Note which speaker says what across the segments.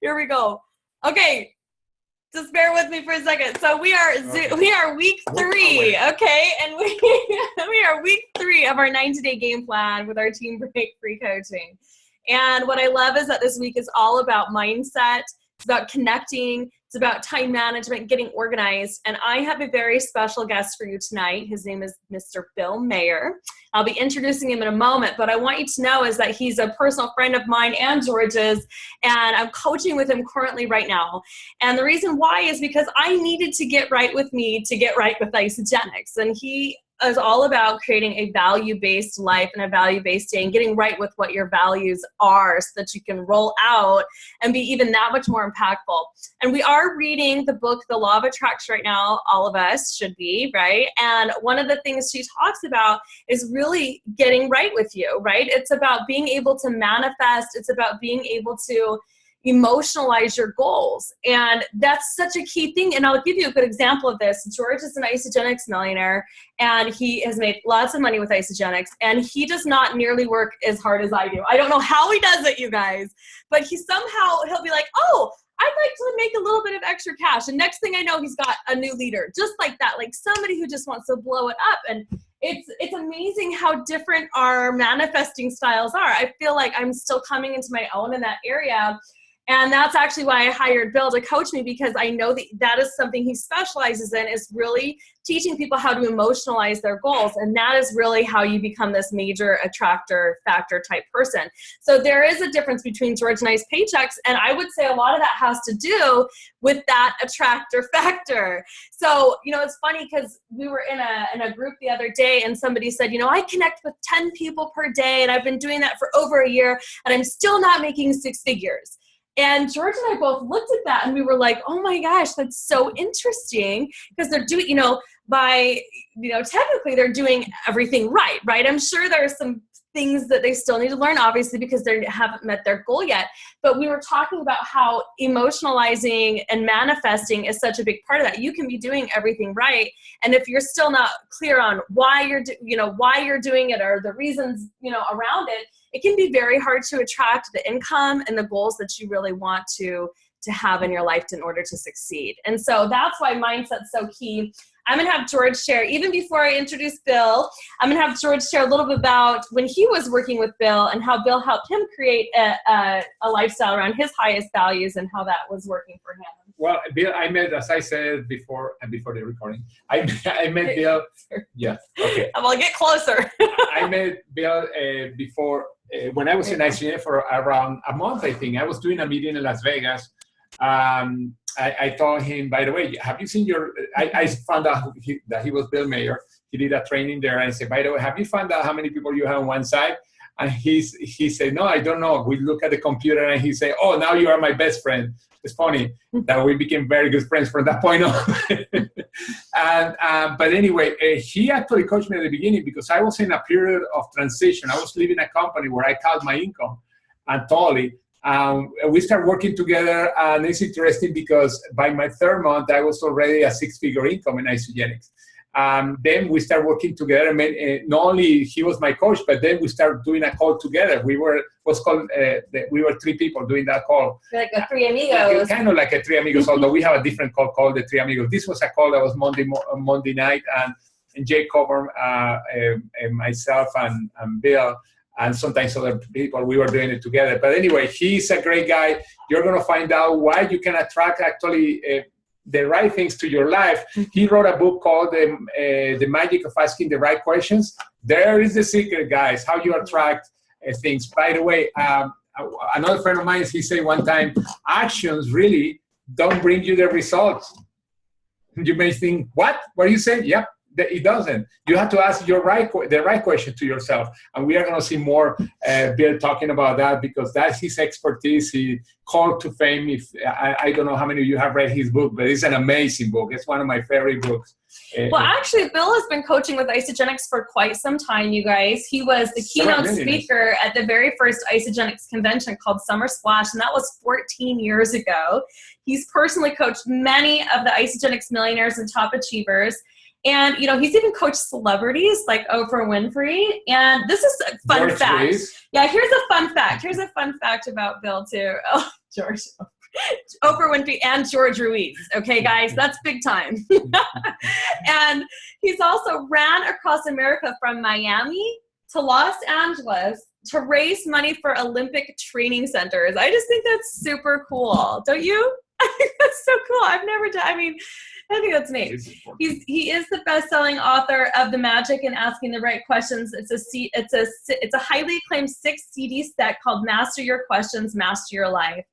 Speaker 1: Here we go. Okay. Just bear with me for a second. So we are week 3, okay? And we are week 3 of our 90-day game plan with our Team Break free coaching. And what I love is that this week is all about mindset. It's about connecting. It's about time management, getting organized. And I have a very special guest for you tonight. His name is Mr. Bill Mayer. I'll be introducing him in a moment, but I want you to know is that he's a personal friend of mine and George's, and I'm coaching with him currently right now. And the reason why is because I needed to get right with me to get right with Isagenix. And he is all about creating a value-based life and a value-based day and getting right with what your values are so that you can roll out and be even that much more impactful. And we are reading the book, The Law of Attraction right now. All of us should be, right? And one of the things she talks about is really getting right with you, right? It's about being able to manifest. It's about being able to emotionalize your goals. And that's such a key thing. And I'll give you a good example of this. George is an Isagenix millionaire, and he has made lots of money with Isagenix, and he does not nearly work as hard as I do. I don't know how he does it, you guys, but he'll be like, oh, I'd like to make a little bit of extra cash. And next thing I know, he's got a new leader, just like that, like somebody who just wants to blow it up. And it's amazing how different our manifesting styles are. I feel like I'm still coming into my own in that area. And that's actually why I hired Bill to coach me, because I know that is something he specializes in, is really teaching people how to emotionalize their goals. And that is really how you become this major attractor factor type person. So there is a difference between George and I's paychecks. And I would say a lot of that has to do with that attractor factor. So, it's funny because we were in a group the other day and somebody said, I connect with 10 people per day and I've been doing that for over a year and I'm still not making 6 figures. And George and I both looked at that and we were like, oh my gosh, that's so interesting, because they're doing, technically they're doing everything right? I'm sure there are some things that they still need to learn, obviously, because they haven't met their goal yet. But we were talking about how emotionalizing and manifesting is such a big part of that. You can be doing everything right, and if you're still not clear on why you're doing it or the reasons, around it, it can be very hard to attract the income and the goals that you really want to have in your life in order to succeed. And so that's why mindset's so key. I'm going to have George share, even before I introduce Bill, I'm going to have George share a little bit about when he was working with Bill and how Bill helped him create a lifestyle around his highest values and how that was working for him.
Speaker 2: Well, Bill, I met, as I said before the recording, I met Bill. Yeah, okay.
Speaker 1: Well, get closer.
Speaker 2: I met Bill before, when I was in ICF for around a month, I think. I was doing a meeting in Las Vegas. I told him, by the way, have you seen I found out that he was Bill Mayer. He did a training there. And I said, by the way, have you found out how many people you have on one side? And he said, no, I don't know. We look at the computer and he said, oh, now you are my best friend. It's funny that we became very good friends from that point on. But anyway, he actually coached me at the beginning because I was in a period of transition. I was leaving a company where I cut my income and totally. We started working together, and it's interesting because by my 3rd month, I was already a 6-figure income in Isagenix. Then we started working together. Not only he was my coach, but then we started doing a call together. We were 3 people doing that call.
Speaker 1: Like a 3 amigos.
Speaker 2: Kind of like a 3 amigos, although we have a different call called the 3 amigos. This was a call that was Monday night, and Jay Coburn, and myself, and Bill, and sometimes other people, we were doing it together. But anyway, he's a great guy. You're going to find out why you can attract actually the right things to your life. He wrote a book called The Magic of Asking the Right Questions. There is the secret, guys, how you attract things. By the way, another friend of mine, he said one time, actions really don't bring you the results. You may think, what? What are you saying? Yep. It doesn't. You have to ask the right question to yourself. And we are going to see more Bill talking about that, because that's his expertise. He called to fame. I don't know how many of you have read his book, but it's an amazing book. It's one of my favorite books.
Speaker 1: Well, actually, Bill has been coaching with Isagenix for quite some time, you guys. He was the keynote speaker at the very first Isagenix convention called Summer Splash, and that was 14 years ago. He's personally coached many of the Isagenix millionaires and top achievers. And, he's even coached celebrities like Oprah Winfrey. And this is a fun fact. Yeah, here's a fun fact. Here's a fun fact about Bill, too. Oh, George. Oprah Winfrey and George Ruiz. Okay, guys, that's big time. And he's also ran across America from Miami to Los Angeles to raise money for Olympic training centers. I just think that's super cool. Don't you? I think that's so cool. I've never done, I mean, I think that's neat. He is the best-selling author of The Magic and Asking the Right Questions. It's a highly acclaimed 6 CD set called Master Your Questions, Master Your Life.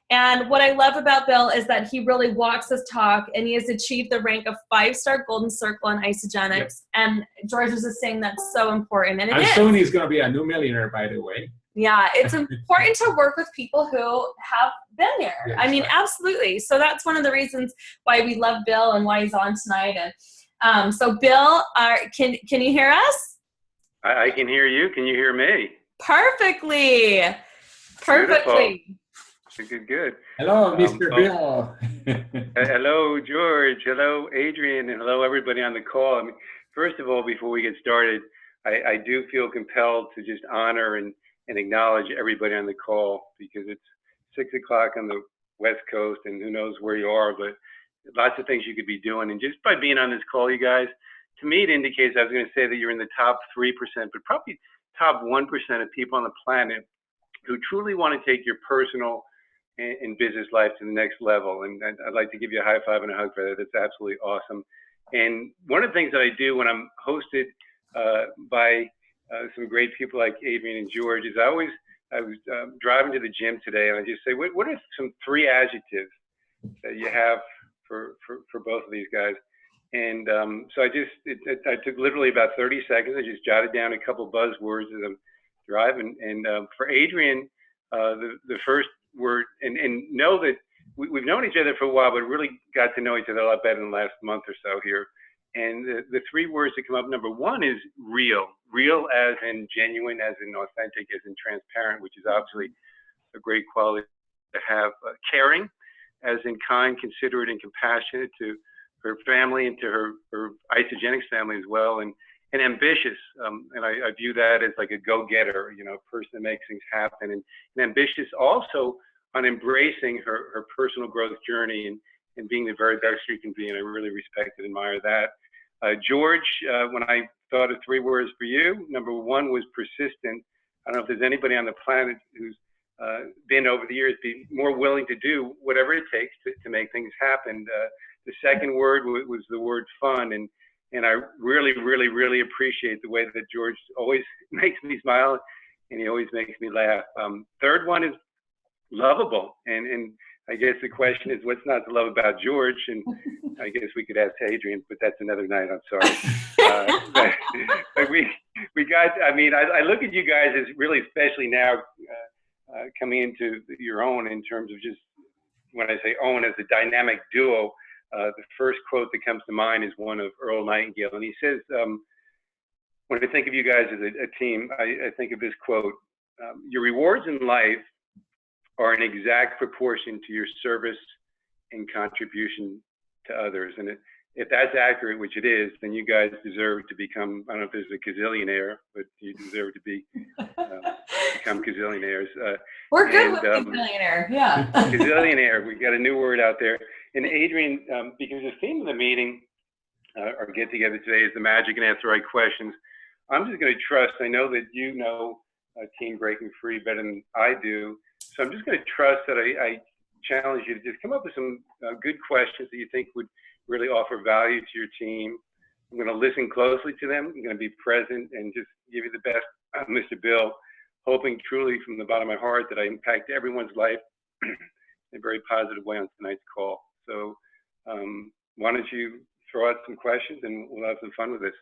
Speaker 1: And what I love about Bill is that he really walks his talk, and he has achieved the rank of 5-star Golden Circle in Isagenix. Yep. And George was just saying that's so important, and
Speaker 2: soon he's going to be a new millionaire, by the way.
Speaker 1: Yeah, it's important to work with people who have been there. Yes, I mean, right. Absolutely. So that's one of the reasons why we love Bill and why he's on tonight. And so, Bill, can you hear us?
Speaker 3: I can hear you. Can you hear me?
Speaker 1: Perfectly.
Speaker 3: Good.
Speaker 2: Hello, Mr. Bill.
Speaker 3: Hello, George. Hello, Adrian. And hello, everybody on the call. I mean, first of all, before we get started, I do feel compelled to just honor and acknowledge everybody on the call, because it's 6 o'clock on the West Coast, and who knows where you are, but lots of things you could be doing. And just by being on this call, you guys, to me, it indicates, I was going to say that you're in the top 3%, but probably top 1% of people on the planet who truly want to take your personal and business life to the next level. And I'd like to give you a high five and a hug for that. That's absolutely awesome. And one of the things that I do when I'm hosted by some great people like Adrian and George is I was driving to the gym today, and I just say, what are some 3 adjectives that you have for both of these guys? And so I took literally about 30 seconds. I just jotted down a couple buzzwords as I'm driving. And for Adrian, the first word, and know that we've known each other for a while, but really got to know each other a lot better in the last month or so here. And the 3 words that come up, number 1 is real. Real as in genuine, as in authentic, as in transparent, which is obviously a great quality to have. Caring, as in kind, considerate, and compassionate to her family and to her Isagenix family as well. And ambitious, and I view that as like a go-getter, a person that makes things happen. And ambitious also on embracing her personal growth journey and being the very best you can be, and I really respect and admire that. George, when I thought of 3 words for you, number 1 was persistent. I don't know if there's anybody on the planet who's been over the years be more willing to do whatever it takes to make things happen. The second word was the word fun, and I really, really, really appreciate the way that George always makes me smile, and he always makes me laugh. Third one is lovable, and I guess the question is, what's not to love about George? And I guess we could ask Adrian, but that's another night. I'm sorry. But we got. I mean, I look at you guys as really, especially now, coming into your own in terms of just when I say own as a dynamic duo. The first quote that comes to mind is one of Earl Nightingale, and he says, when I think of you guys as a team, I think of this quote: your rewards in life are an exact proportion to your service and contribution to others. And if that's accurate, which it is, then you guys deserve to become, I don't know if there's a gazillionaire, but you deserve to become gazillionaires.
Speaker 1: We're good with gazillionaire, yeah.
Speaker 3: Gazillionaire, we got a new word out there. And Adrian, because the theme of the meeting, our get together today is the magic and ask the right questions. I'm just going to trust, I know that you know Team Breaking Free better than I do. So I'm just going to trust that I challenge you to just come up with some good questions that you think would really offer value to your team. I'm going to listen closely to them. I'm going to be present and just give you the best, Mr. Bill, hoping truly from the bottom of my heart that I impact everyone's life in a very positive way on tonight's call. So why don't you throw out some questions and we'll have some fun with this.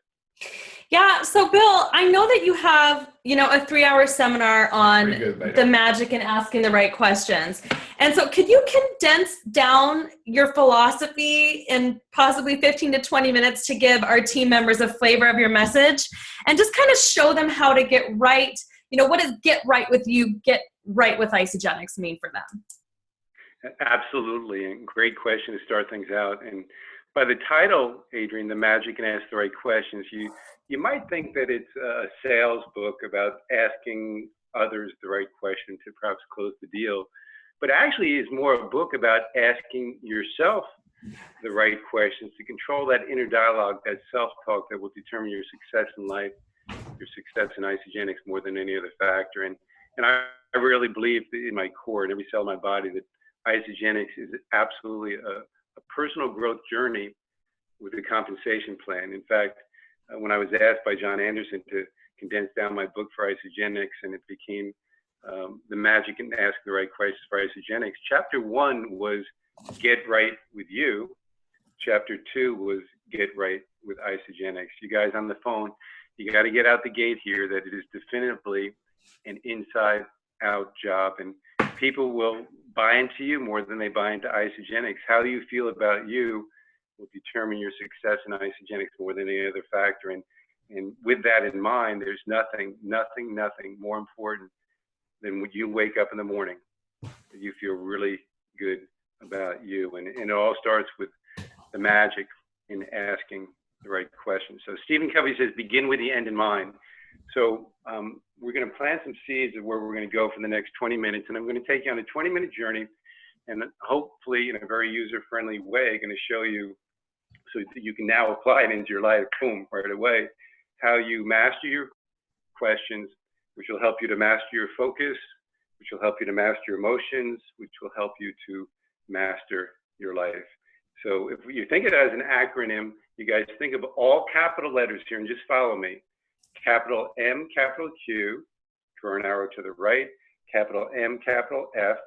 Speaker 1: Yeah. So Bill, I know that you have, a 3-hour seminar on the magic and asking the right questions. And so could you condense down your philosophy in possibly 15 to 20 minutes to give our team members a flavor of your message and just kind of show them how to get right? What does get right with you, get right with Isagenix mean for them?
Speaker 3: Absolutely. And great question to start things out. And by the title, Adrian, The Magic and Ask the Right Questions, you might think that it's a sales book about asking others the right question to perhaps close the deal. but actually is more a book about asking yourself the right questions to control that inner dialogue, that self-talk that will determine your success in life, your success in Isagenix more than any other factor. And I really believe in my core and every cell of my body that Isagenix is absolutely a personal growth journey with a compensation plan. In fact, when I was asked by John Anderson to condense down my book for Isagenix, and it became The Magic in Asking the Right Questions for Isagenix, chapter 1 was Get Right with You. Chapter 2 was Get Right with Isagenix. You guys on the phone, you got to get out the gate here that it is definitively an inside-out job, and people will buy into you more than they buy into Isagenix. How you feel about you will determine your success in Isagenix more than any other factor. And with that in mind, there's nothing more important than when you wake up in the morning that you feel really good about you. And it all starts with the magic in asking the right questions. So Stephen Covey says, begin with the end in mind. So we're going to plant some seeds of where we're going to go for the next 20 minutes. And I'm going to take you on a 20-minute journey, and hopefully in a very user-friendly way, going to show you so that you can now apply it into your life, boom, right away, how you master your questions, which will help you to master your focus, which will help you to master your emotions, which will help you to master your life. So if you think of it as an acronym, you guys think of all capital letters here and just follow me. Capital M, capital Q, draw an arrow to the right. Capital M, capital F,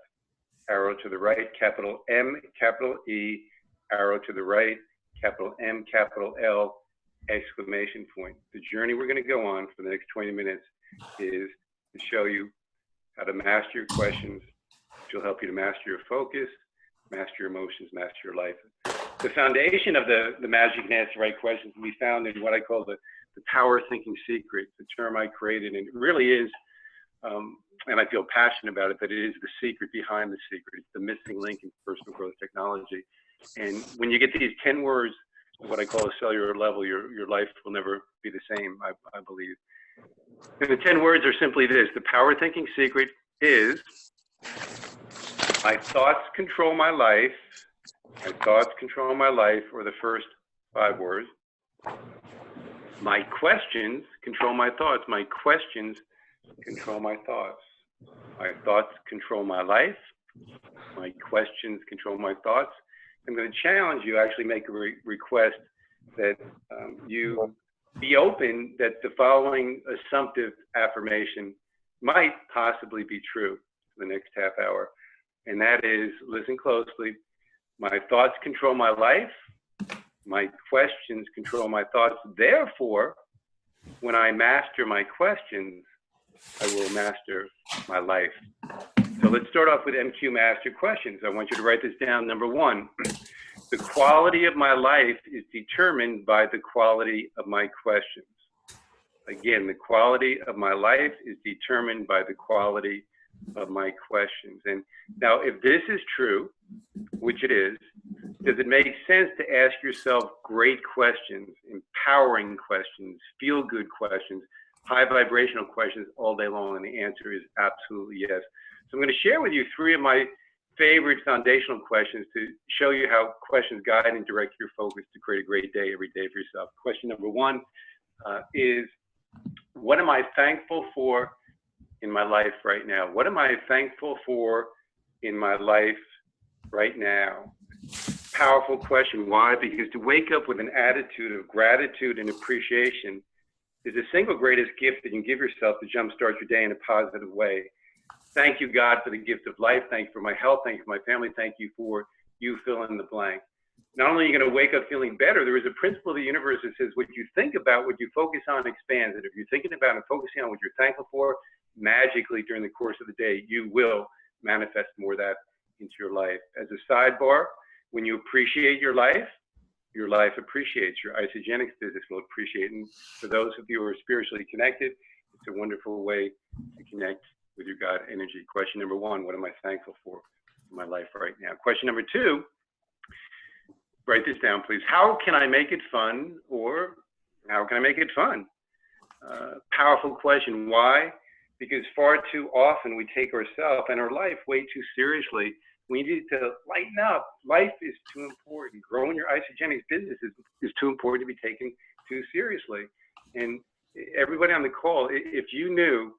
Speaker 3: arrow to the right. Capital M, capital E, arrow to the right. Capital M, capital L, exclamation point. The journey we're going to go on for the next 20 minutes is to show you how to master your questions, which will help you to master your focus, master your emotions, master your life. The foundation of the magic and ask the right questions can be found in what I call the power thinking secret, the term I created. And it really is, and I feel passionate about it, that it is the secret behind the secret. It's the missing link in personal growth technology. And when you get these 10 words, what I call a cellular level, your life will never be the same, I believe. And the 10 words are simply this: the power thinking secret is, my thoughts control my life. My thoughts control my life, or the first 5 words. My questions control my thoughts. My questions control my thoughts. My thoughts control my life. My questions control my thoughts. I'm going to challenge you, actually make a request that you be open that the following assumptive affirmation might possibly be true for the next half hour. And that is, listen closely, my thoughts control my life. My questions control my thoughts. Therefore, when I master my questions, I will master my life. So let's start off with MQ Master Questions. I want you to write this down. Number 1, the quality of my life is determined by the quality of my questions. Again, the quality of my life is determined by the quality of my questions. And now, if this is true, which it is, does it make sense to ask yourself great questions, empowering questions, feel-good questions, high vibrational questions all day long? And the answer is absolutely yes. So I'm going to share with you 3 of my favorite foundational questions to show you how questions guide and direct your focus to create a great day every day for yourself. Question number 1 is, what am I thankful for in my life right now? What am I thankful for in my life right now? Powerful question. Why? Because to wake up with an attitude of gratitude and appreciation is the single greatest gift that you can give yourself to jumpstart your day in a positive way. Thank you, God, for the gift of life. Thank you for my health. Thank you for my family. Thank you for you fill in the blank. Not only are you going to wake up feeling better, there is a principle of the universe that says what you think about, what you focus on expands. And if you're thinking about and focusing on what you're thankful for, magically during the course of the day, you will manifest more of that into your life. As a sidebar, when you appreciate your life appreciates. Your Isagenix business will appreciate. And for those of you who are spiritually connected, it's a wonderful way to connect with your God energy. Question number 1, what am I thankful for in my life right now? Question number 2, write this down, please. How can I make it fun? Or how can I make it fun? Powerful question. Why? because far too often we take ourselves and our life way too seriously. We need to lighten up. Life is too important. Growing your Isagenix business is too important to be taken too seriously. And everybody on the call, if you knew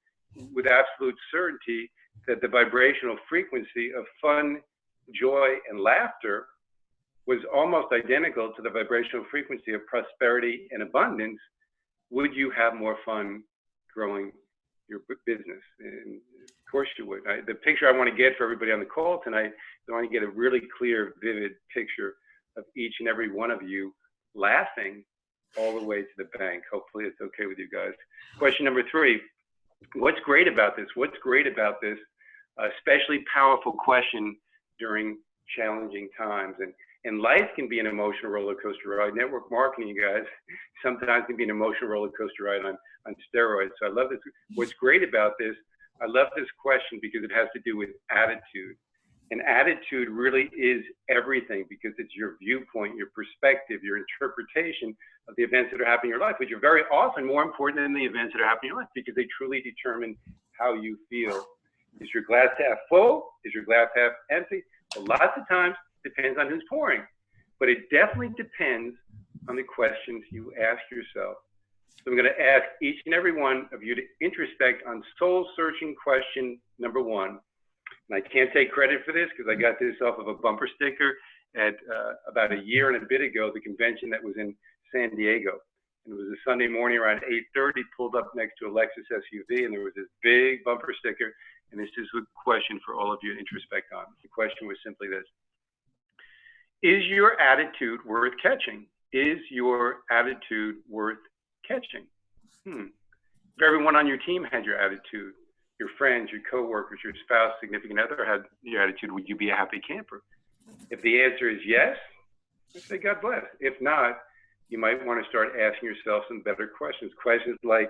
Speaker 3: with absolute certainty that the vibrational frequency of fun, joy, and laughter was almost identical to the vibrational frequency of prosperity and abundance, would you have more fun growing your business? And of course you would. The picture I want to get for everybody on the call tonight, I want to get a really clear, vivid picture of each and every one of you laughing all the way to the bank. Hopefully it's okay with you guys. Question number 3, what's great about this? What's great about this? Especially powerful question during challenging times. And life can be an emotional roller coaster ride. Network marketing, you guys, sometimes can be an emotional roller coaster ride on steroids. So I love this. What's great about this, I love this question because it has to do with attitude. And attitude really is everything, because it's your viewpoint, your perspective, your interpretation of the events that are happening in your life, which are very often more important than the events that are happening in your life, because they truly determine how you feel. Is your glass half full? Is your glass half empty? Well, lots of times it depends on who's pouring, but it definitely depends on the questions you ask yourself. So I'm going to ask each and every one of you to introspect on soul-searching question number 1. And I can't take credit for this because I got this off of a bumper sticker at about a year and a bit ago, the convention that was in San Diego. And it was a Sunday morning around 8:30, pulled up next to a Lexus SUV, and there was this big bumper sticker. And this is a question for all of you to introspect on. The question was simply this: is your attitude worth catching? Is your attitude worth catching? If everyone on your team had your attitude, your friends, your coworkers, your spouse, significant other had your attitude, would you be a happy camper? If the answer is yes, say God bless. If not, you might want to start asking yourself some better questions. Questions like,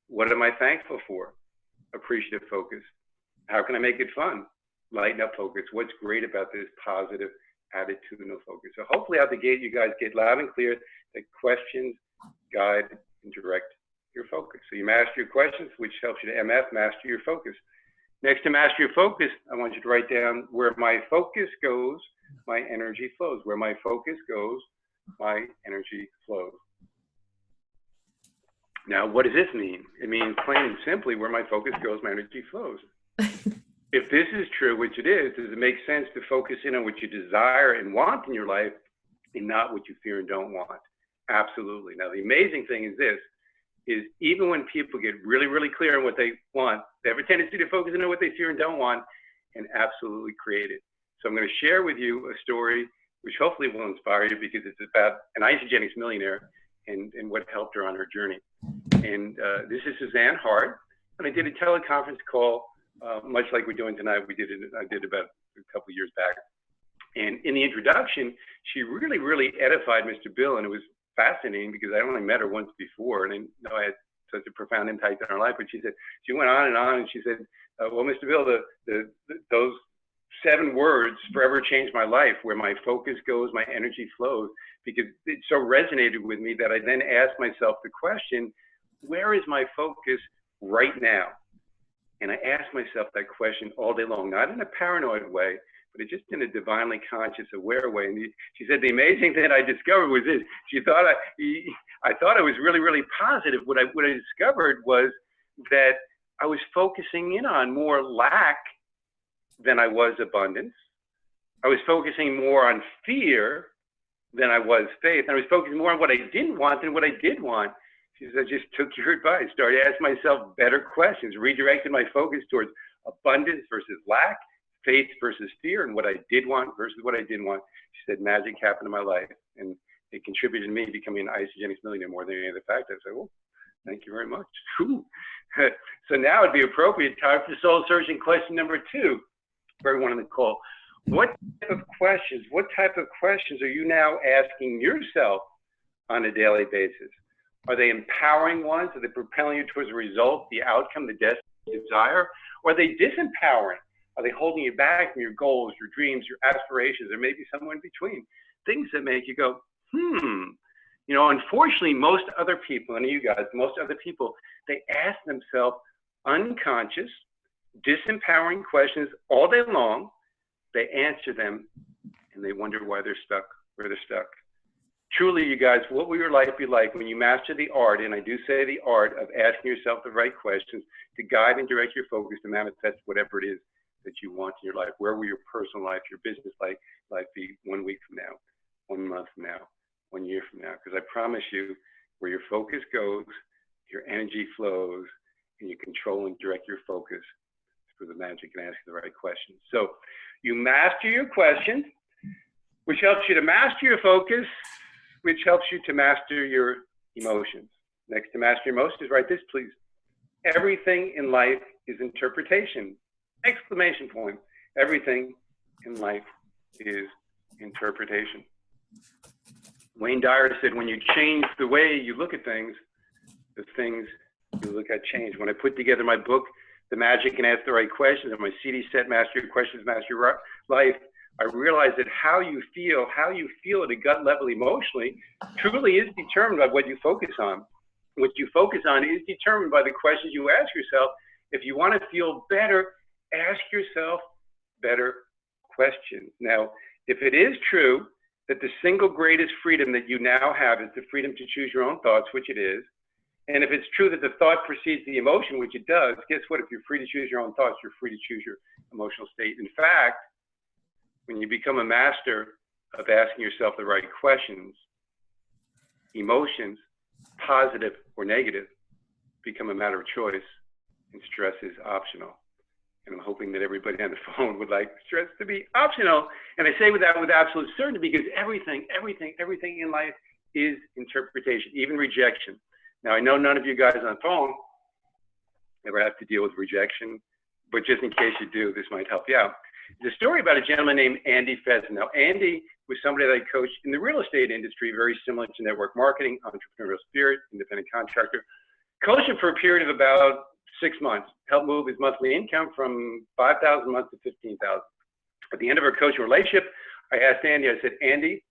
Speaker 3: what am I thankful for? Appreciative focus. How can I make it fun? Lighten up focus. What's great about this? Positive attitudinal focus. So hopefully out the gate, you guys get loud and clear that questions guide and direct your focus. So you master your questions, which helps you to MF, master your focus. Next to master your focus, I want you to write down: where my focus goes, my energy flows. Where my focus goes, my energy flows. Now, what does this mean? It means plain and simply, where my focus goes, my energy flows. If this is true, which it is, does it make sense to focus in on what you desire and want in your life and not what you fear and don't want? Absolutely. Now, the amazing thing is this, is even when people get really, really clear on what they want, they have a tendency to focus in on what they fear and don't want and absolutely create it. So I'm going to share with you a story which hopefully will inspire you, because it's about an Isagenix millionaire and what helped her on her journey. And this is Suzanne Hart. And I did a teleconference call, much like we're doing tonight. I did about a couple of years back. And in the introduction, she really, really edified Mr. Bill. And it was fascinating because I only met her once before, and I know I had such a profound impact on her life. But she went on, and she said, well, Mr. Bill, those 7 words forever changed my life. Where my focus goes, my energy flows, because it so resonated with me that I then asked myself the question, where is my focus right now? And I asked myself that question all day long, not in a paranoid way, but just in a divinely conscious, aware way. And she said, the amazing thing I discovered was this. She thought I thought I was really, really positive. What I discovered was that I was focusing in on more lack than I was abundance. I was focusing more on fear than I was faith. And I was focusing more on what I didn't want than what I did want. She said, I just took your advice, started asking myself better questions, redirected my focus towards abundance versus lack, faith versus fear, and what I did want versus what I didn't want. She said, magic happened in my life, and it contributed to me becoming an Isagenix millionaire more than any other factor. I said, well, thank you very much. So now it'd be appropriate time for soul searching question number 2 for everyone on the call. What type of questions are you now asking yourself on a daily basis? Are they empowering ones? Are they propelling you towards a result, the outcome, the destiny you desire? Or are they disempowering? Are they holding you back from your goals, your dreams, your aspirations, or maybe somewhere in between? Things that make you go, You know, unfortunately, most other people, and you guys, most other people, they ask themselves unconscious, disempowering questions all day long. They answer them, and they wonder why they're stuck, where they're stuck. Truly, you guys, what will your life be like when you master the art, and I do say the art, of asking yourself the right questions to guide and direct your focus to manifest whatever it is that you want in your life? Where will your personal life, your business life be 1 week from now, 1 month from now, 1 year from now? Because I promise you, where your focus goes, your energy flows, and you control and direct your focus through the magic and asking the right questions. So you master your questions, which helps you to master your focus, which helps you to master your emotions. Next to master your emotions, write this, please. Everything in life is interpretation. Exclamation point. Everything in life is interpretation. Wayne Dyer said, when you change the way you look at things, the things you look at change. When I put together my book, The Magic and Ask the Right Questions, and my CD set, Master Your Questions, Master Your Life, I realized that how you feel at a gut level emotionally, truly is determined by what you focus on. What you focus on is determined by the questions you ask yourself. If you want to feel better, ask yourself better questions. Now, if it is true that the single greatest freedom that you now have is the freedom to choose your own thoughts, which it is, and if it's true that the thought precedes the emotion, which it does, guess what? If you're free to choose your own thoughts, you're free to choose your emotional state. In fact, when you become a master of asking yourself the right questions, emotions, positive or negative, become a matter of choice, and stress is optional. And I'm hoping that everybody on the phone would like stress to be optional. And I say that with absolute certainty, because everything in life is interpretation, even rejection. Now, I know none of you guys on the phone ever have to deal with rejection, but just in case you do, this might help you out. There's a story about a gentleman named Andy Pheasant. Now, Andy was somebody that I coached in the real estate industry, very similar to network marketing, entrepreneurial spirit, independent contractor. Coached him for a period of about 6 months, helped move his monthly income from $5,000 a month to $15,000. At the end of our coaching relationship, I asked Andy, I said, Andy,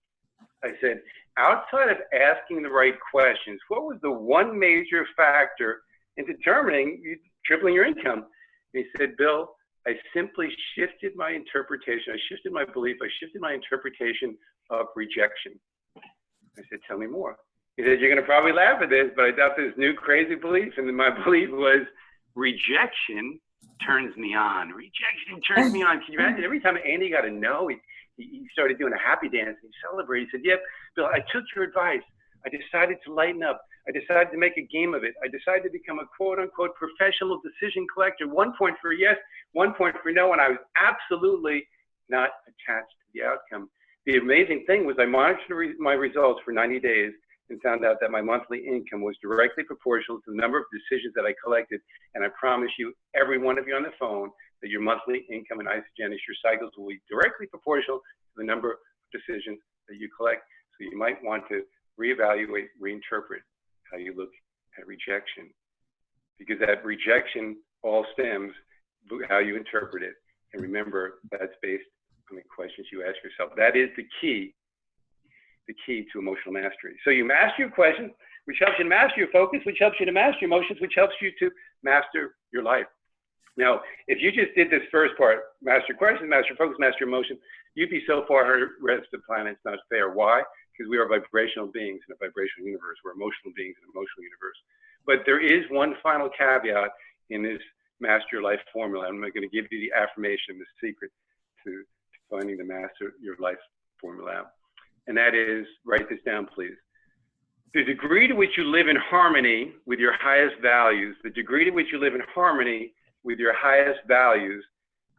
Speaker 3: I said, outside of asking the right questions, what was the one major factor in determining you tripling your income? And he said, Bill, I simply shifted my interpretation. I shifted my belief. I shifted my interpretation of rejection. I said, tell me more. He said, you're going to probably laugh at this, but I got this new crazy belief. And then my belief was rejection turns me on. Rejection turns me on. Can you imagine? Every time Andy got a no, he started doing a happy dance. He celebrated. He said, yep, Bill, I took your advice. I decided to lighten up. I decided to make a game of it. I decided to become a quote unquote professional decision collector. 1 point for yes, 1 point for no. And I was absolutely not attached to the outcome. The amazing thing was I monitored my results for 90 days and found out that my monthly income was directly proportional to the number of decisions that I collected. And I promise you, every one of you on the phone, that your monthly income in Isagenix, your cycles will be directly proportional to the number of decisions that you collect. So you might want to reevaluate, reinterpret how you look at rejection, because that rejection all stems how you interpret it. And remember, that's based on the questions you ask yourself. That is the key to emotional mastery. So you master your questions, which helps you to master your focus, which helps you to master your emotions, which helps you to master your life. Now, if you just did this first part, master your questions, master your focus, master your emotions, you'd be so far ahead of the rest of the planet, it's not fair. Why? Because we are vibrational beings in a vibrational universe. We're emotional beings in an emotional universe. But there is one final caveat in this master your life formula. I'm going to give you the affirmation, the secret to finding the master your life formula. And that is, write this down, please. The degree to which you live in harmony with your highest values, the degree to which you live in harmony with your highest values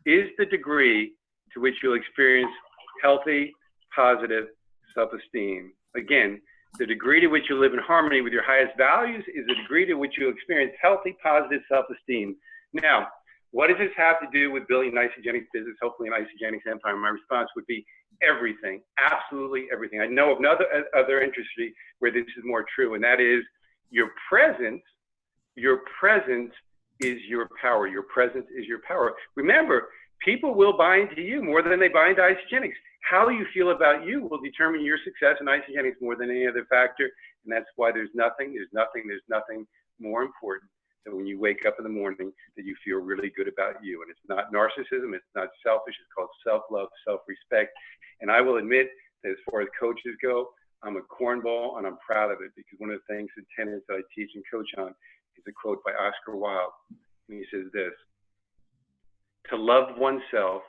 Speaker 3: is the degree to which you'll experience healthy, positive self-esteem. Again, the degree to which you live in harmony with your highest values is the degree to which you'll experience healthy, positive self-esteem. Now, what does this have to do with building an Isagenix business, hopefully an Isagenix empire? My response would be everything, absolutely everything. I know of no other industry where this is more true, and that is your presence is your power. Your presence is your power. Remember, people will buy into you more than they buy into Isagenix. How you feel about you will determine your success in Isagenix more than any other factor, and that's why there's nothing more important So when you wake up in the morning, that you feel really good about you. And it's not narcissism, it's not selfish, it's called self-love, self-respect. And I will admit that as far as coaches go, I'm a cornball and I'm proud of it, because one of the things, the tenets that I teach and coach on is a quote by Oscar Wilde. And he says this: to love oneself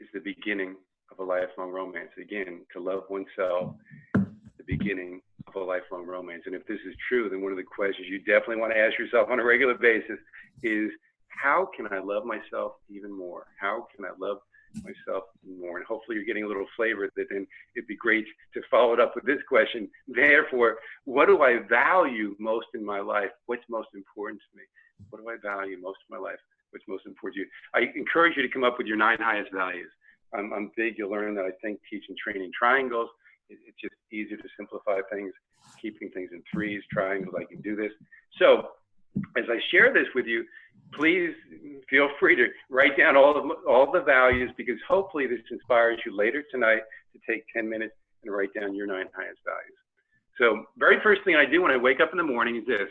Speaker 3: is the beginning of a lifelong romance. Again, to love oneself, the beginning of a lifelong romance. And if this is true, then one of the questions you definitely want to ask yourself on a regular basis is, how can I love myself even more? How can I love myself more? And hopefully you're getting a little flavor that then it'd be great to follow it up with this question. Therefore, what do I value most in my life? What's most important to me? What do I value most in my life? What's most important to you? I encourage you to come up with your 9 highest values. I'm big. You'll learn that I think, teach, and train in triangles. It's just easier to simplify things, keeping things in 3s, triangles. I can do this. So as I share this with you, please feel free to write down all the values, because hopefully this inspires you later tonight to take 10 minutes and write down your 9 highest values. So very first thing I do when I wake up in the morning is this,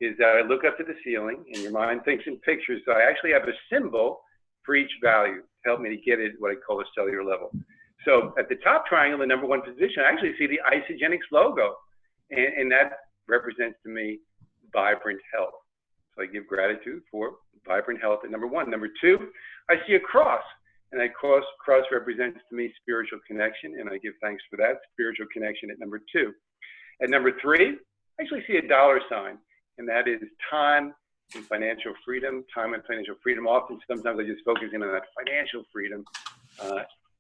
Speaker 3: is that I look up to the ceiling, and your mind thinks in pictures. So I actually have a symbol for each value to help me to get it what I call a cellular level. So at the top triangle, the number 1 position, I actually see the Isagenix logo, and that represents to me vibrant health. So I give gratitude for vibrant health at number 1. Number 2, I see a cross, and that cross represents to me spiritual connection, and I give thanks for that spiritual connection at number 2. At number 3, I actually see a dollar sign, and that is time and financial freedom. Time and financial freedom. Often, sometimes I just focus in on that financial freedom.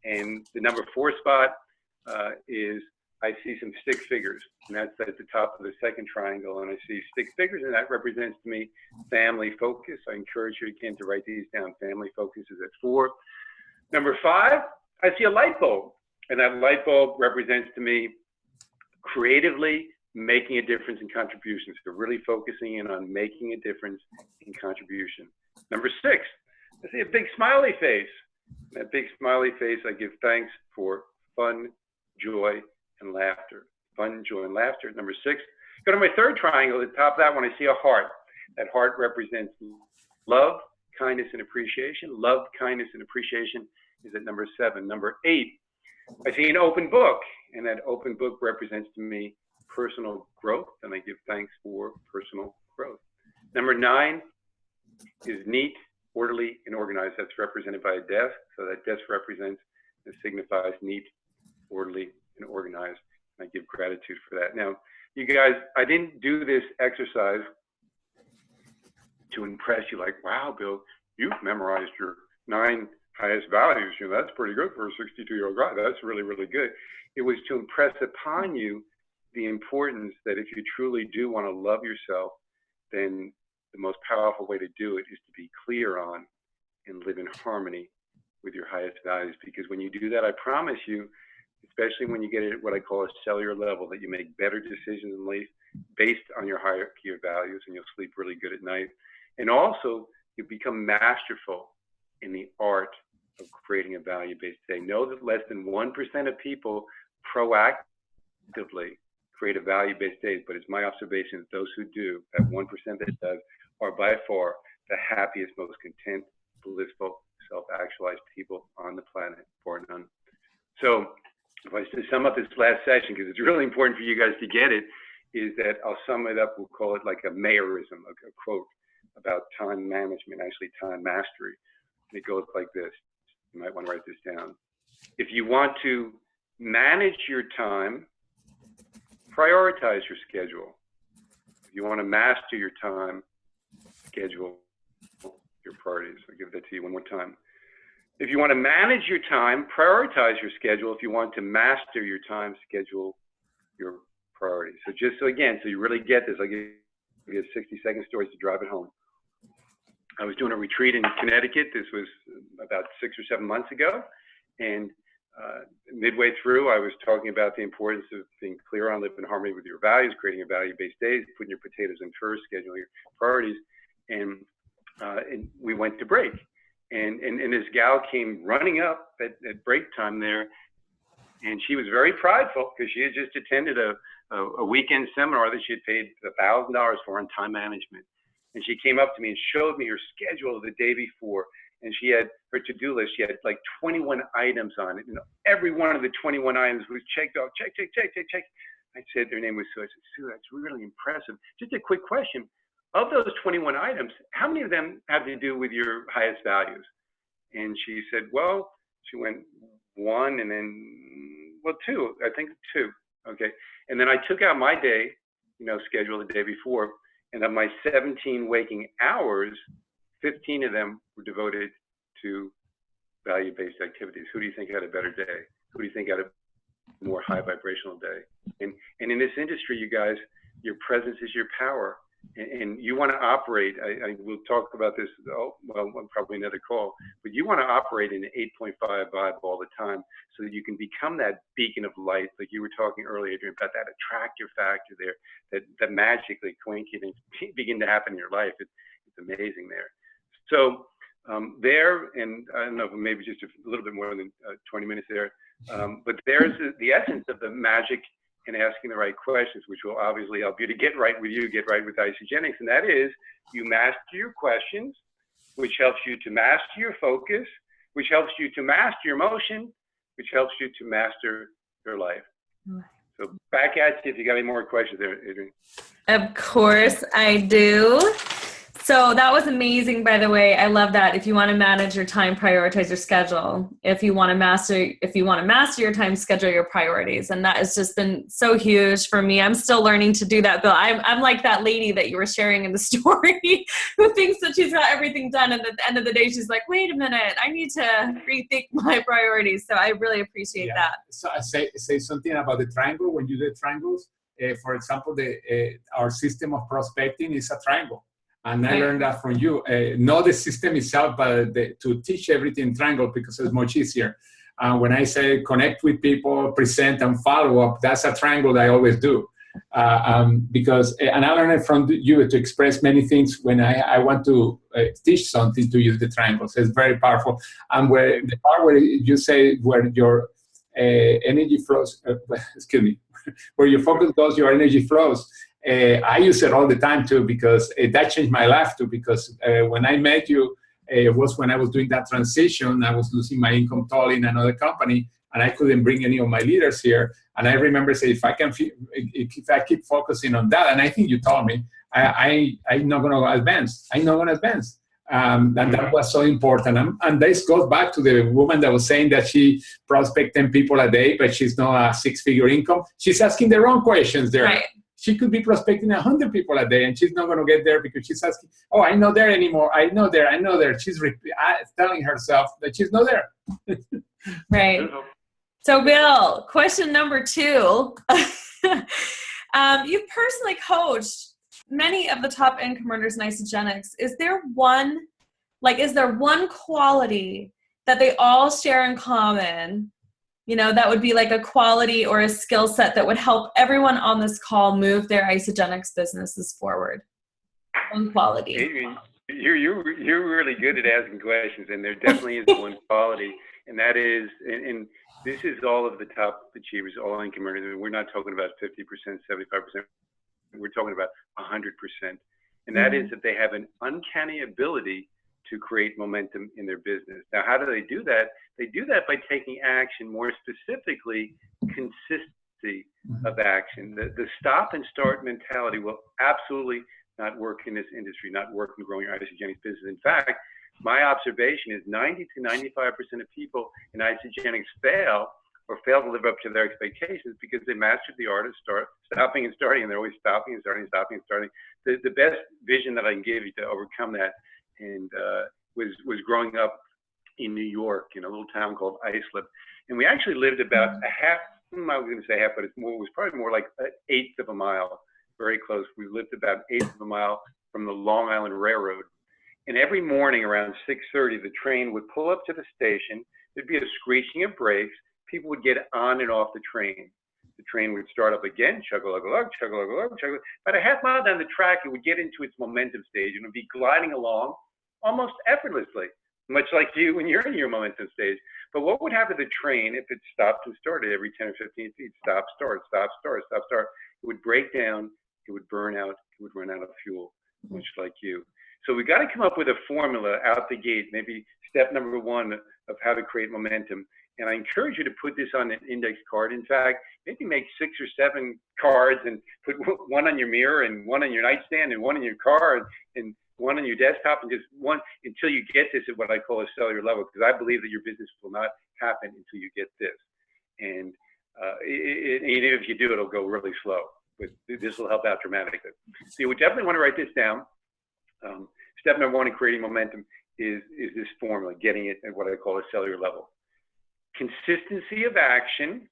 Speaker 3: And the number 4 spot is I see some stick figures, and that's at the top of the second triangle, and I see stick figures, and that represents to me family focus. I encourage you again to write these down. Family focus is at 4. Number 5, I see a light bulb, and that light bulb represents to me creatively making a difference in contributions. So really focusing in on making a difference in contribution. Number 6, I see a big smiley face. That big smiley face, I give thanks for fun, joy, and laughter. Fun, joy, and laughter. Number 6, go to my third triangle. At the top of that one, I see a heart. That heart represents love, kindness, and appreciation. Love, kindness, and appreciation is at number 7. Number 8, I see an open book, and that open book represents to me personal growth, and I give thanks for personal growth. Number 9 is neat, orderly, and organized. That's represented by a desk. So that desk represents and signifies neat, orderly, and organized. And I give gratitude for that. Now, you guys, I didn't do this exercise to impress you, like, wow, Bill, you've memorized your 9 highest values. You know, that's pretty good for a 62-year-old guy. That's really, really good. It was to impress upon you the importance that if you truly do want to love yourself, then the most powerful way to do it is to be clear on and live in harmony with your highest values. Because when you do that, I promise you, especially when you get it at what I call a cellular level, that you make better decisions in life based on your hierarchy of values, and you'll sleep really good at night. And also, you become masterful in the art of creating a value-based day. Know that less than 1% of people proactively create a value-based day, but it's my observation that those who do, that 1% that does, are by far the happiest, most content, blissful, self-actualized people on the planet, bar none. So if I was to sum up this last session, because it's really important for you guys to get it, is that I'll sum it up, we'll call it like a Mayerism, a quote about time management, actually time mastery. And it goes like this. You might want to write this down. If you want to manage your time, prioritize your schedule. If you want to master your time, schedule your priorities. I'll give that to you one more time. If you want to manage your time, prioritize your schedule. If you want to master your time, schedule your priorities. So just so again, so you really get this, I'll give you 60-second stories to drive it home. I was doing a retreat in Connecticut. This was about 6 or 7 months ago. And midway through, I was talking about the importance of being clear on living in harmony with your values, creating a value-based day, putting your potatoes in first, scheduling your priorities. And we went to break. And this gal came running up at break time there, and she was very prideful because she had just attended a weekend seminar that she had paid $1,000 for on time management. And she came up to me and showed me her schedule the day before. And she had her to-do list. She had like 21 items on it. And every one of the 21 items was checked off, check. I said, her name was Sue. I said, Sue, that's really impressive. Just a quick question. Of those 21 items, how many of them have to do with your highest values? And she said, well, she went one and then, well, two, I think two. Okay. And then I took out my day, schedule the day before, and of my 17 waking hours, 15 of them were devoted to value-based activities. Who do you think had a better day? Who do you think had a more high vibrational day? And in this industry, you guys, your presence is your power. And you want to operate, I will talk about this, probably another call, but you want to operate in an 8.5 vibe all the time so that you can become that beacon of light, like you were talking earlier, Adrian, about that attractor factor there, that magically coincidence begin to happen in your life. It's amazing there. So there, and I don't know, maybe just a little bit more than 20 minutes there, but there's the essence of the magic and asking the right questions, which will obviously help you to get right with Isagenix. And that is, you master your questions, which helps you to master your focus, which helps you to master your emotion, which helps you to master your life. So back at you if you got any more questions there, Adrian.
Speaker 1: Of course I do. So that was amazing, by the way. I love that. If you want to manage your time, prioritize your schedule. If you want to master your time, schedule your priorities. And that has just been so huge for me. I'm still learning to do that, Bill. I'm like that lady that you were sharing in the story who thinks that she's got everything done. And at the end of the day, she's like, wait a minute, I need to rethink my priorities. So I really appreciate that.
Speaker 2: So I say something about the triangle. When you do triangles, for example, our system of prospecting is a triangle. And I learned that from you. Not the system itself, but to teach everything triangle because it's much easier. When I say connect with people, present, and follow up, that's a triangle that I always do. And I learned it from you to express many things when I want to teach something to use the triangles. It's very powerful. And where the part where you say where your energy flows, where your focus goes, your energy flows. I use it all the time too because that changed my life too. Because when I met you, it was when I was doing that transition. I was losing my income totally in another company, and I couldn't bring any of my leaders here. And I remember saying, if I keep focusing on that, and I think you told me, I'm not going to advance. I'm not going to advance. And that was so important. And this goes back to the woman that was saying that she prospects 10 people a day, but she's not a six-figure income. She's asking the wrong questions there. Right. She could be prospecting 100 people a day, and she's not going to get there because she's asking, oh, I'm not there anymore. I know there. She's telling herself that she's not there.
Speaker 1: Right. So, Bill, question number 2. You've personally coached many of the top income earners in Isagenix. Is there one quality that they all share in common? That would be like a quality or a skill set that would help everyone on this call move their Isagenix businesses forward. One quality.
Speaker 3: Adrian, you're really good at asking questions, and there definitely is one quality, and that is, and this is all of the top achievers, all income earners. We're not talking about 50%, 75%. We're talking about 100%, and that is that they have an uncanny ability to create momentum in their business. Now, how do they do that? They do that by taking action, more specifically, consistency of action. The stop and start mentality will absolutely not work in this industry, not work in growing your Isagenix business. In fact, my observation is 90 to 95% of people in Isagenix fail to live up to their expectations because they mastered the art of stopping and starting, and they're always stopping and starting, stopping and starting. The best vision that I can give you to overcome that and was growing up in New York in a little town called Islip, and we actually lived about I was going to say half, but it was probably more like an eighth of a mile, very close. We lived about an eighth of a mile from the Long Island Railroad, and every morning around 6:30, the train would pull up to the station. There'd be a screeching of brakes. People would get on and off the train. The train would start up again, chug-a-lug-a-lug, chug-a-lug-a-lug, chug-a-lug. About a half mile down the track, it would get into its momentum stage and it would be gliding along almost effortlessly, much like you when you're in your momentum stage. But what would happen to the train if it stopped and started every 10 or 15 feet? Stop, start, stop, start, stop, start. It would break down, it would burn out, it would run out of fuel. much like you. So we got to come up with a formula out the gate, maybe step number one of how to create momentum. And I encourage you to put this on an index card. In fact, maybe make 6 or 7 cards and put one on your mirror and one on your nightstand and one in your car and one on your desktop, and just one until you get this at what I call a cellular level, because I believe that your business will not happen until you get this. And even if you do, it'll go really slow, but this will help out dramatically. So you would definitely want to write this down. Step number one in creating momentum is this formula, getting it at what I call a cellular level. Consistency of action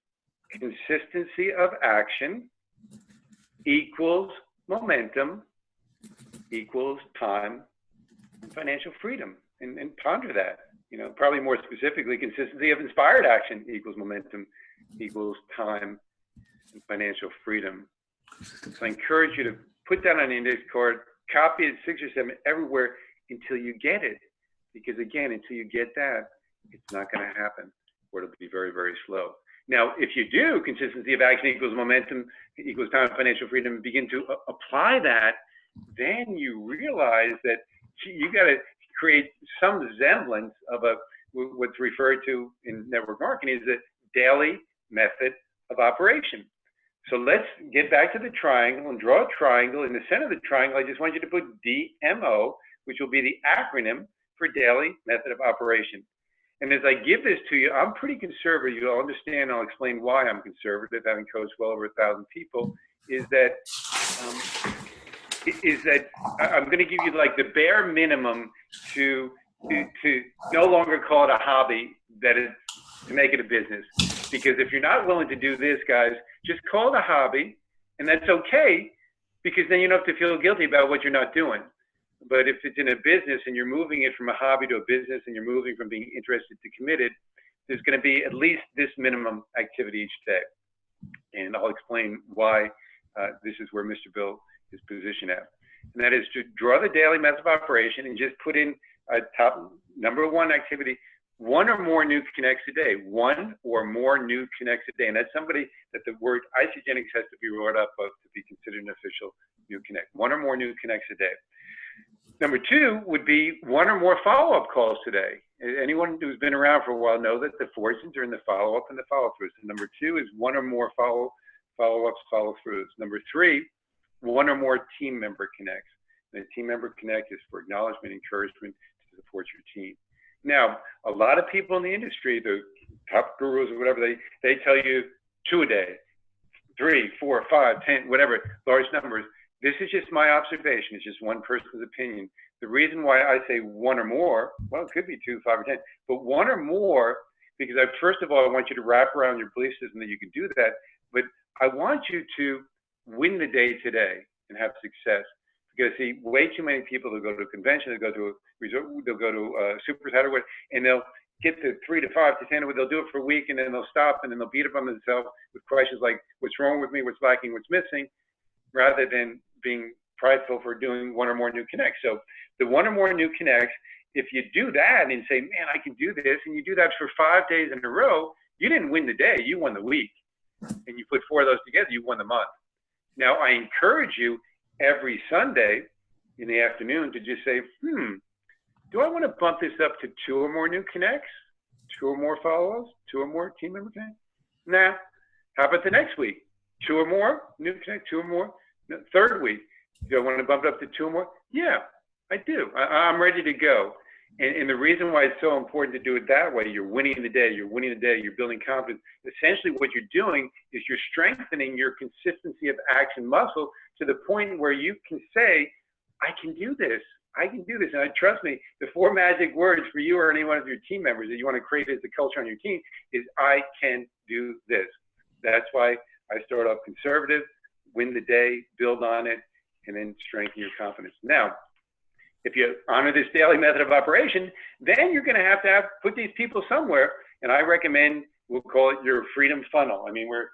Speaker 3: equals momentum equals time and financial freedom. And ponder that. You know, probably more specifically, consistency of inspired action equals momentum equals time and financial freedom. So I encourage you to put that on an index card, copy it 6 or 7 everywhere until you get it. Because again, until you get that, it's not going to happen, or it'll be very, very slow. Now, if you do consistency of action equals momentum equals time and financial freedom, and begin to apply that, then you realize that you got to create some semblance of what's referred to in network marketing is a daily method of operation. So let's get back to the triangle and draw a triangle. In the center of the triangle, I just want you to put DMO, which will be the acronym for daily method of operation. And as I give this to you, I'm pretty conservative. You'll understand, I'll explain why I'm conservative, having coached well over 1,000 people, is that I'm going to give you like the bare minimum to no longer call it a hobby, that is to make it a business. Because if you're not willing to do this, guys, just call it a hobby, and that's okay, because then you don't have to feel guilty about what you're not doing. But if it's in a business and you're moving it from a hobby to a business and you're moving from being interested to committed, there's going to be at least this minimum activity each day. And I'll explain why this is where Mr. Bill is positioned at. And that is to draw the daily method of operation and just put in a top number 1 activity, 1 or more new connects a day, 1 or more new connects a day. And that's somebody that the word Isagenix has to be brought up of to be considered an official new connect, 1 or more new connects a day. Number 2 would be 1 or more follow-up calls today. Anyone who's been around for a while know that the fortunes are in the follow-up and the follow-throughs. And number 2 is 1 or more follow-ups, follow-throughs. Number 3, 1 or more team member connects. And a team member connect is for acknowledgement, encouragement to support your team. Now, a lot of people in the industry, the top gurus or whatever, they tell you 2 a day, 3, 4, 5, 10, whatever, large numbers. This is just my observation. It's just one person's opinion. The reason why I say 1 or more, well, it could be 2, 5, or 10, but 1 or more, because first of all, I want you to wrap around your belief system that you can do that, but I want you to win the day today and have success. Because see, way too many people will go to a convention, they'll go to a resort, they'll go to a super Saturday, and they'll get to 3 to 5 to 10, they'll do it for a week, and then they'll stop, and then they'll beat up on themselves with questions like, what's wrong with me, what's lacking, what's missing, rather than being prideful for doing 1 or more new connects. So the 1 or more new connects, if you do that and say, man, I can do this, and you do that for 5 days in a row, you didn't win the day, you won the week. And you put 4 of those together, you won the month. Now, I encourage you every Sunday in the afternoon to just say, do I want to bump this up to 2 or more new connects, 2 or more follow-ups, 2 or more team member connects? Nah. How about the next week? 2 or more new connects, 2 or more? No, 3rd week, do I want to bump it up to 2 or more? Yeah, I do. I'm ready to go. And the reason why it's so important to do it that way, you're winning the day, you're building confidence. Essentially what you're doing is you're strengthening your consistency of action muscle to the point where you can say, I can do this. I can do this. And trust me, the 4 magic words for you or any one of your team members that you want to create as a culture on your team is, I can do this. That's why I start off conservative, win the day, build on it, and then strengthen your confidence. Now, if you honor this daily method of operation, then you're going to have put these people somewhere. And I recommend, we'll call it your freedom funnel. I mean, we're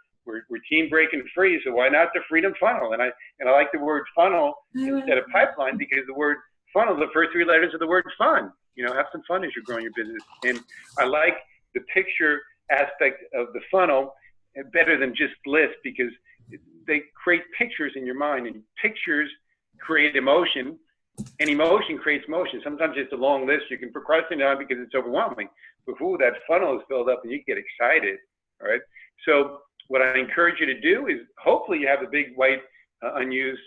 Speaker 3: team breaking free, so why not the freedom funnel? And I like the word funnel instead of pipeline, because the word funnel, the first 3 letters of the word fun. You know, have some fun as you're growing your business. And I like the picture aspect of the funnel better than just bliss, because they create pictures in your mind, and pictures create emotion, And emotion creates motion. Sometimes it's a long list you can procrastinate on because it's overwhelming. But that funnel is filled up and you get excited, all right? So what I encourage you to do is hopefully you have a big white unused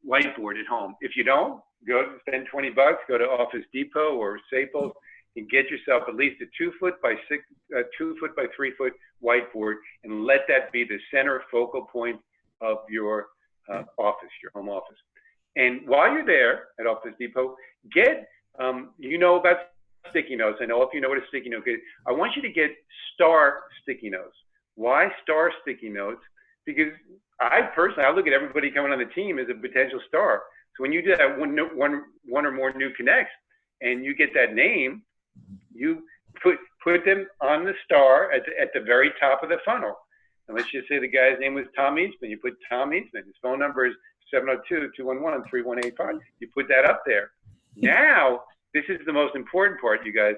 Speaker 3: whiteboard at home. If you don't, go spend $20, go to Office Depot or Staples and get yourself at least a 2 foot by 3 foot whiteboard and let that be the center focal point of your office, your home office. And while you're there at Office Depot, get, you know about sticky notes. I know if you know what a sticky note is. I want you to get star sticky notes. Why star sticky notes? Because I look at everybody coming on the team as a potential star. So when you do that one or more new connects and you get that name, you put them on the star at the very top of the funnel. And let's just say the guy's name was Tom Eastman. You put Tom Eastman. His phone number is 702-211-3185. You put that up there. Now, this is the most important part, you guys.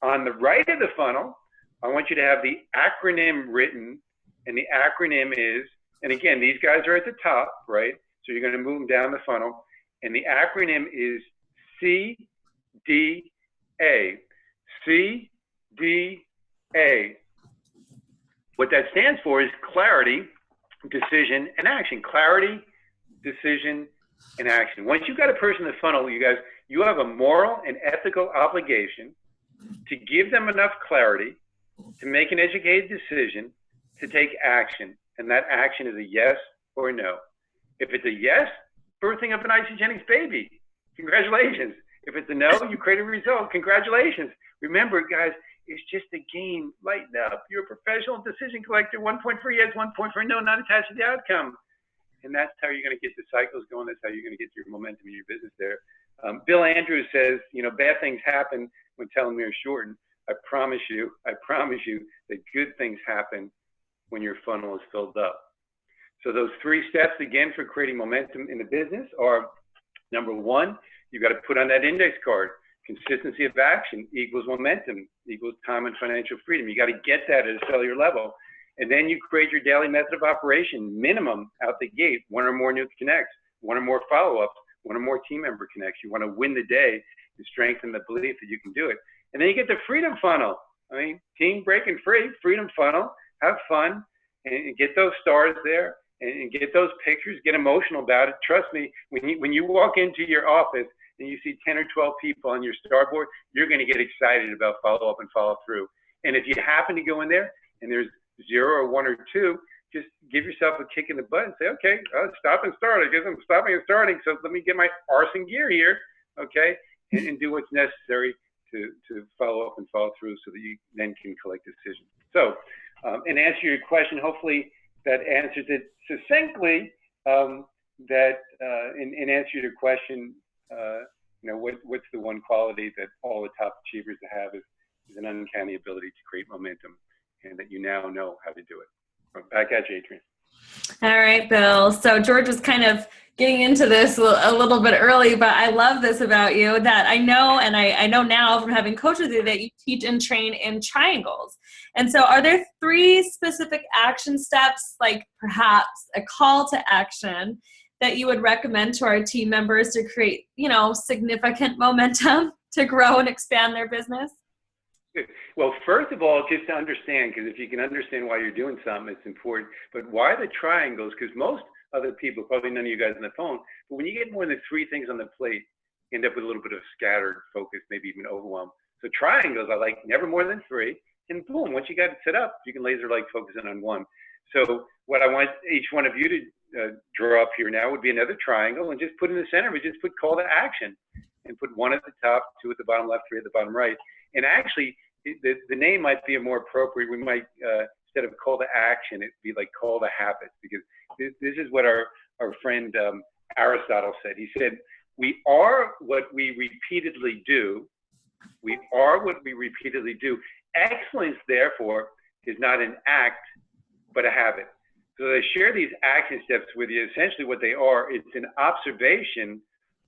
Speaker 3: On the right of the funnel, I want you to have the acronym written, and the acronym is, and again, these guys are at the top, right? So you're going to move them down the funnel, and the acronym is CDA. CDA. What that stands for is clarity, decision, and action. Clarity, decision, and action. Once you've got a person in the funnel, you guys, you have a moral and ethical obligation to give them enough clarity to make an educated decision, to take action. And that action is a yes or a no. If it's a yes, birthing of an Isagenix baby. Congratulations. If it's a no, you create a result. Congratulations. Remember, guys, it's just a game. Lighten up. You're a professional decision collector. 1 point for yes, 1 point for no, not attached to the outcome. And that's how you're going to get the cycles going. That's how you're going to get your momentum in your business there. Bill Andrews says, you know, bad things happen when telomeres shorten. I promise you that good things happen when your funnel is filled up. So those 3 steps, again, for creating momentum in the business are, number 1, you've got to put on that index card. Consistency of action equals momentum, equals time and financial freedom. You got to get that at a cellular level. And then you create your daily method of operation, minimum out the gate, 1 or more new connects, 1 or more follow-ups, 1 or more team member connects. You want to win the day and strengthen the belief that you can do it. And then you get the freedom funnel. I mean, team breaking free, freedom funnel, have fun, and get those stars there, and get those pictures, get emotional about it. Trust me, when you walk into your office and you see 10 or 12 people on your starboard, you're going to get excited about follow-up and follow-through. And if you happen to go in there and there's 0 or 1 or 2, just give yourself a kick in the butt and say, okay, stop and start. I guess I'm stopping and starting, so let me get my arse in gear here, okay, and do what's necessary to follow up and follow through so that you then can collect decisions. So, and answer your question, hopefully that answers it succinctly, and answer your question, you know, what's the one quality that all the top achievers have is an uncanny ability to create momentum, and that you now know how to do it. Back at you, Adrian.
Speaker 1: All right, Bill. So George was kind of getting into this a little bit early, but I love this about you, that I know, and I know now from having coached with you, that you teach and train in triangles. And so are there 3 specific action steps, like perhaps a call to action, that you would recommend to our team members to create, you know, significant momentum to grow and expand their business?
Speaker 3: Well, first of all, just to understand, because if you can understand why you're doing something, it's important. But why the triangles? Because most other people, probably none of you guys on the phone, but when you get more than 3 things on the plate, you end up with a little bit of scattered focus, maybe even overwhelm. So triangles, I like never more than 3. And boom, once you got it set up, you can laser like focus in on 1. So what I want each one of you to draw up here now would be another triangle, and just put in the center, we just put call to action, and put 1 at the top, 2 at the bottom left, 3 at the bottom right. And actually, the name might be more appropriate. We might, instead of call to action, it'd be like call to habits, because this is what our friend Aristotle said. He said, we are what we repeatedly do. We are what we repeatedly do. Excellence, therefore, is not an act, but a habit. So I share these action steps with you. Essentially what they are, it's an observation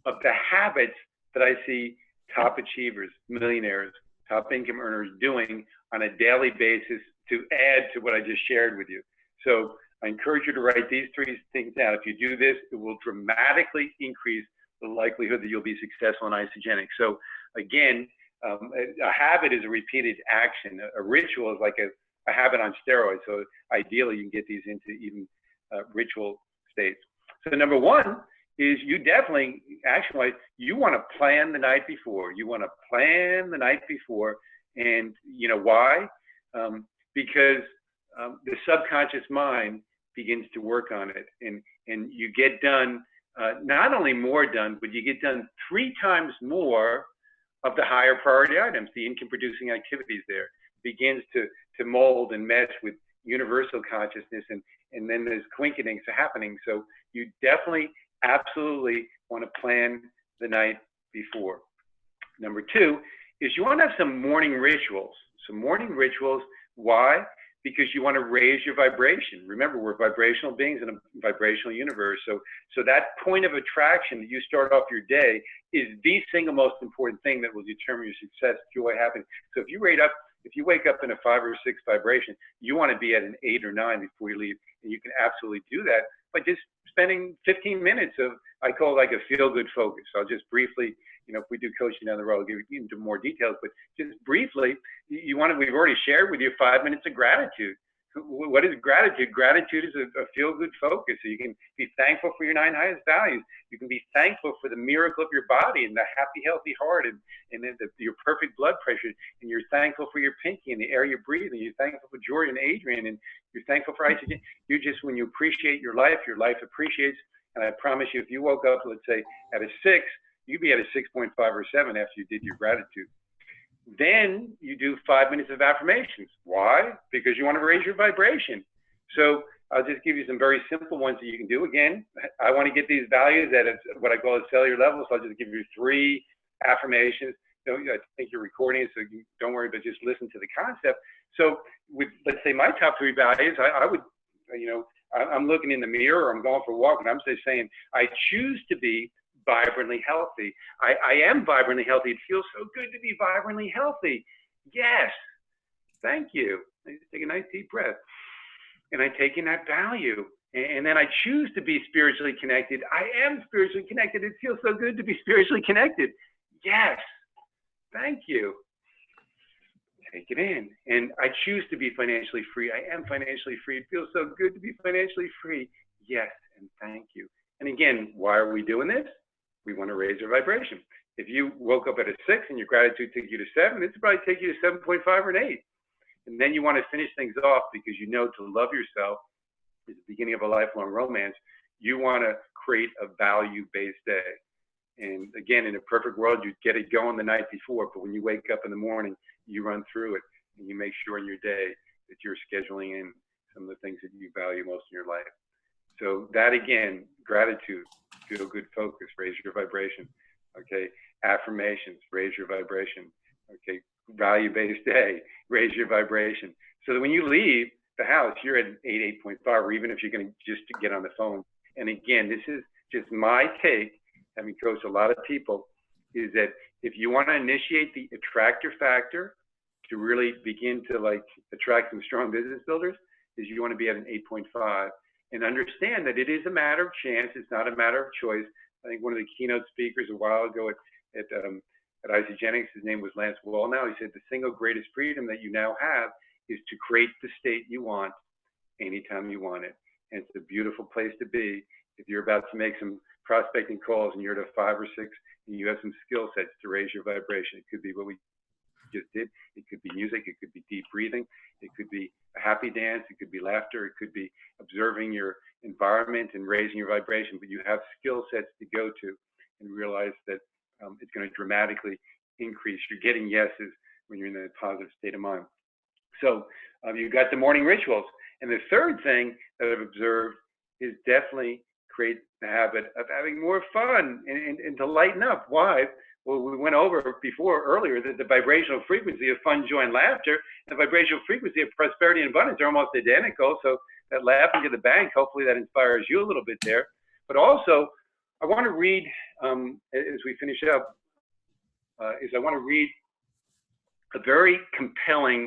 Speaker 3: of the habits that I see top achievers, millionaires, top income earners doing on a daily basis to add to what I just shared with you. So I encourage you to write these 3 things down. If you do this, it will dramatically increase the likelihood that you'll be successful in Isagenix. So again, a habit is a repeated action. A ritual is like a habit on steroids. So ideally, you can get these into even ritual states. So number one is you definitely, action-wise, you want to plan the night before. You want to plan the night before. And you know why? Because the subconscious mind begins to work on it. And you get done, not only more done, but you get done 3 times more of the higher priority items, the income-producing activities there. Begins to mold and mesh with universal consciousness, and then there's quinkings happening. So you definitely, absolutely want to plan the night before. Number 2 is you want to have some morning rituals. Some morning rituals, why? Because you want to raise your vibration. Remember, we're vibrational beings in a vibrational universe. So that point of attraction that you start off your day is the single most important thing that will determine your success, joy, happiness. So if you wake up in a 5 or 6 vibration, you want to be at an 8 or 9 before you leave. And you can absolutely do that by just spending 15 minutes of, I call it like a feel-good focus. So I'll just briefly, you know, if we do coaching down the road, I'll give you into more details, but just briefly, we've already shared with you 5 minutes of gratitude. What is gratitude? Gratitude is a feel-good focus. So you can be thankful for your 9 highest values. You can be thankful for the miracle of your body and the happy, healthy heart and your perfect blood pressure. And you're thankful for your pinky and the air you breathe. And you're thankful for Jordan and Adrian. And you're thankful for Isagen. You just, when you appreciate your life appreciates. And I promise you, if you woke up, let's say, at a 6, you'd be at a 6.5 or 7 after you did your gratitude. Then you do 5 minutes of affirmations. Why? Because you want to raise your vibration. So I'll just give you some very simple ones that you can do. Again, I want to get these values at what I call a cellular level. So I'll just give you 3 affirmations. You know, I think you're recording it, so you don't worry, but just listen to the concept. So with, let's say, my top 3 values, I would, you know, I'm looking in the mirror, or I'm going for a walk, and I'm just saying, I choose to be vibrantly healthy. I am vibrantly healthy. It feels so good to be vibrantly healthy. Yes. Thank you. I take a nice deep breath. And I take in that value. And then I choose to be spiritually connected. I am spiritually connected. It feels so good to be spiritually connected. Yes. Thank you. Take it in. And I choose to be financially free. I am financially free. It feels so good to be financially free. Yes. And thank you. And again, why are we doing this? We want to raise your vibration. If you woke up at a 6 and your gratitude took you to 7, it's probably take you to 7.5 or an 8. And then you want to finish things off because you know to love yourself is the beginning of a lifelong romance. You want to create a value-based day. And again, in a perfect world, you'd get it going the night before, but when you wake up in the morning, you run through it and you make sure in your day that you're scheduling in some of the things that you value most in your life. So that again, gratitude, feel good focus, raise your vibration. Okay, affirmations, raise your vibration. Okay, value-based day, raise your vibration. So that when you leave the house, you're at an 8, 8.5, or even if you're going to just get on the phone. And again, this is just my take, having coached a lot of people, is that if you want to initiate the attractor factor to really begin to like attract some strong business builders, is you want to be at an 8.5. And understand that it is a matter of chance. It's not a matter of choice. I think one of the keynote speakers a while ago at Isagenix, his name was Lance Wallnau. He said the single greatest freedom that you now have is to create the state you want anytime you want it. And it's a beautiful place to be. If you're about to make some prospecting calls and you're at a 5 or 6 and you have some skill sets to raise your vibration, it could be what we just did. It could be music. It could be deep breathing. It could be a happy dance. It could be laughter. It could be observing your environment and raising your vibration. But you have skill sets to go to and realize that it's going to dramatically increase. You're getting yeses when you're in a positive state of mind. So you've got the morning rituals. And the third thing that I've observed is definitely create the habit of having more fun and to lighten up. Why? Well, we went over before earlier that the vibrational frequency of fun, joy, and laughter, and the vibrational frequency of prosperity and abundance are almost identical. So that laughing to the bank, hopefully that inspires you a little bit there. But also, I want to read, as we finish up, I want to read a very compelling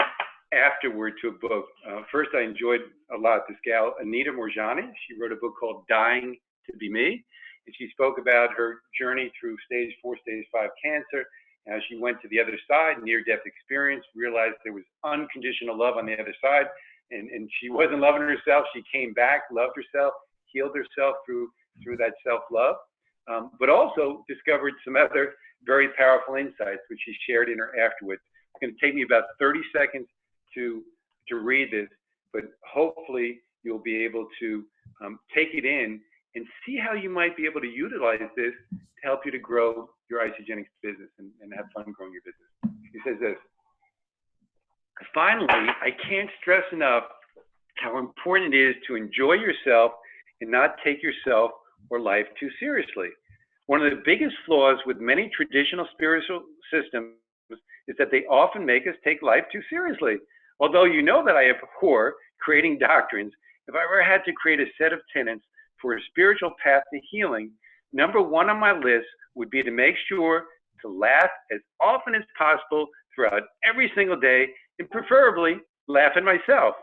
Speaker 3: afterword to a book. First, I enjoyed a lot this gal, Anita Moorjani. She wrote a book called Dying to Be Me. and she spoke about her journey through stage 4, stage 5 cancer. How she went to the other side, near-death experience, realized there was unconditional love on the other side, and she wasn't loving herself. She came back, loved herself, healed herself through that self-love, but also discovered some other very powerful insights, which she shared in her afterwards. It's going to take me about 30 seconds to read this, but hopefully you'll be able to take it in and see how you might be able to utilize this to help you to grow your Isagenix business and have fun growing your business. He says this: finally, I can't stress enough how important it is to enjoy yourself and not take yourself or life too seriously. One of the biggest flaws with many traditional spiritual systems is that they often make us take life too seriously. Although you know that I abhor creating doctrines, if I ever had to create a set of tenets for a spiritual path to healing, number one on my list would be to make sure to laugh as often as possible throughout every single day, and preferably laugh at myself.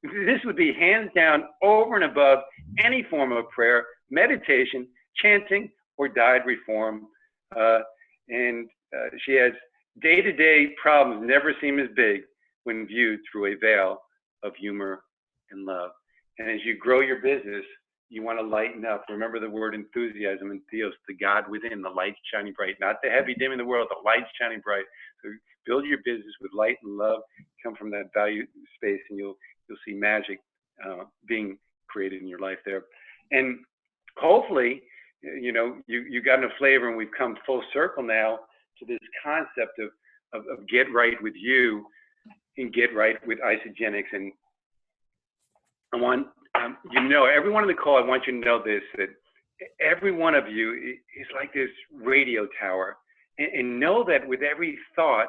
Speaker 3: This would be hands down over and above any form of prayer, meditation, chanting, or diet reform. She has day-to-day problems never seem as big when viewed through a veil of humor and love. And as you grow your business, you want to lighten up. Remember the word enthusiasm and theos, the God within, the light shining bright, not the heavy dim in the world, the light shining bright. So build your business with light and love, come from that value space, and you'll see magic being created in your life there. And hopefully, you know, you got a flavor, and we've come full circle now to this concept of get right with you and get right with Isagenix. And I want you know, everyone on the call, I want you to know this, that every one of you is like this radio tower. And know that with every thought,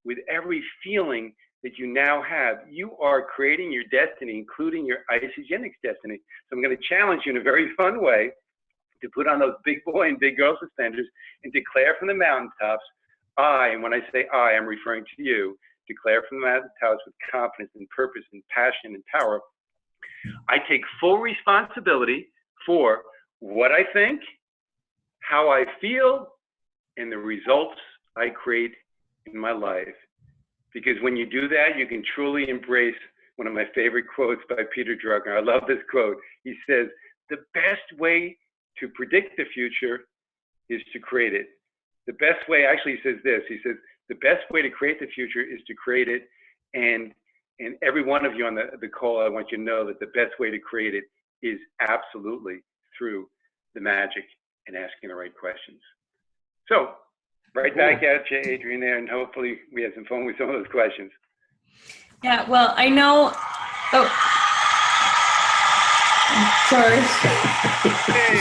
Speaker 3: with every feeling that you now have, you are creating your destiny, including your Isagenix destiny. So I'm going to challenge you in a very fun way to put on those big boy and big girl suspenders and declare from the mountaintops, I, and when I say I, I'm referring to you, declare from the mountaintops with confidence and purpose and passion and power, I take full responsibility for what I think, how I feel, and the results I create in my life. Because when you do that, you can truly embrace one of my favorite quotes by Peter Drucker. I love this quote. He says, the best way to predict the future is to create it. The best way, actually he says this, he says, the best way to create the future is to create it. And every one of you on the call, I want you to know that the best way to create it is absolutely through the magic and asking the right questions. So, right back at you, Adrienne, there, and hopefully we have some fun with some of those questions.
Speaker 1: Yeah, well, I know. Oh,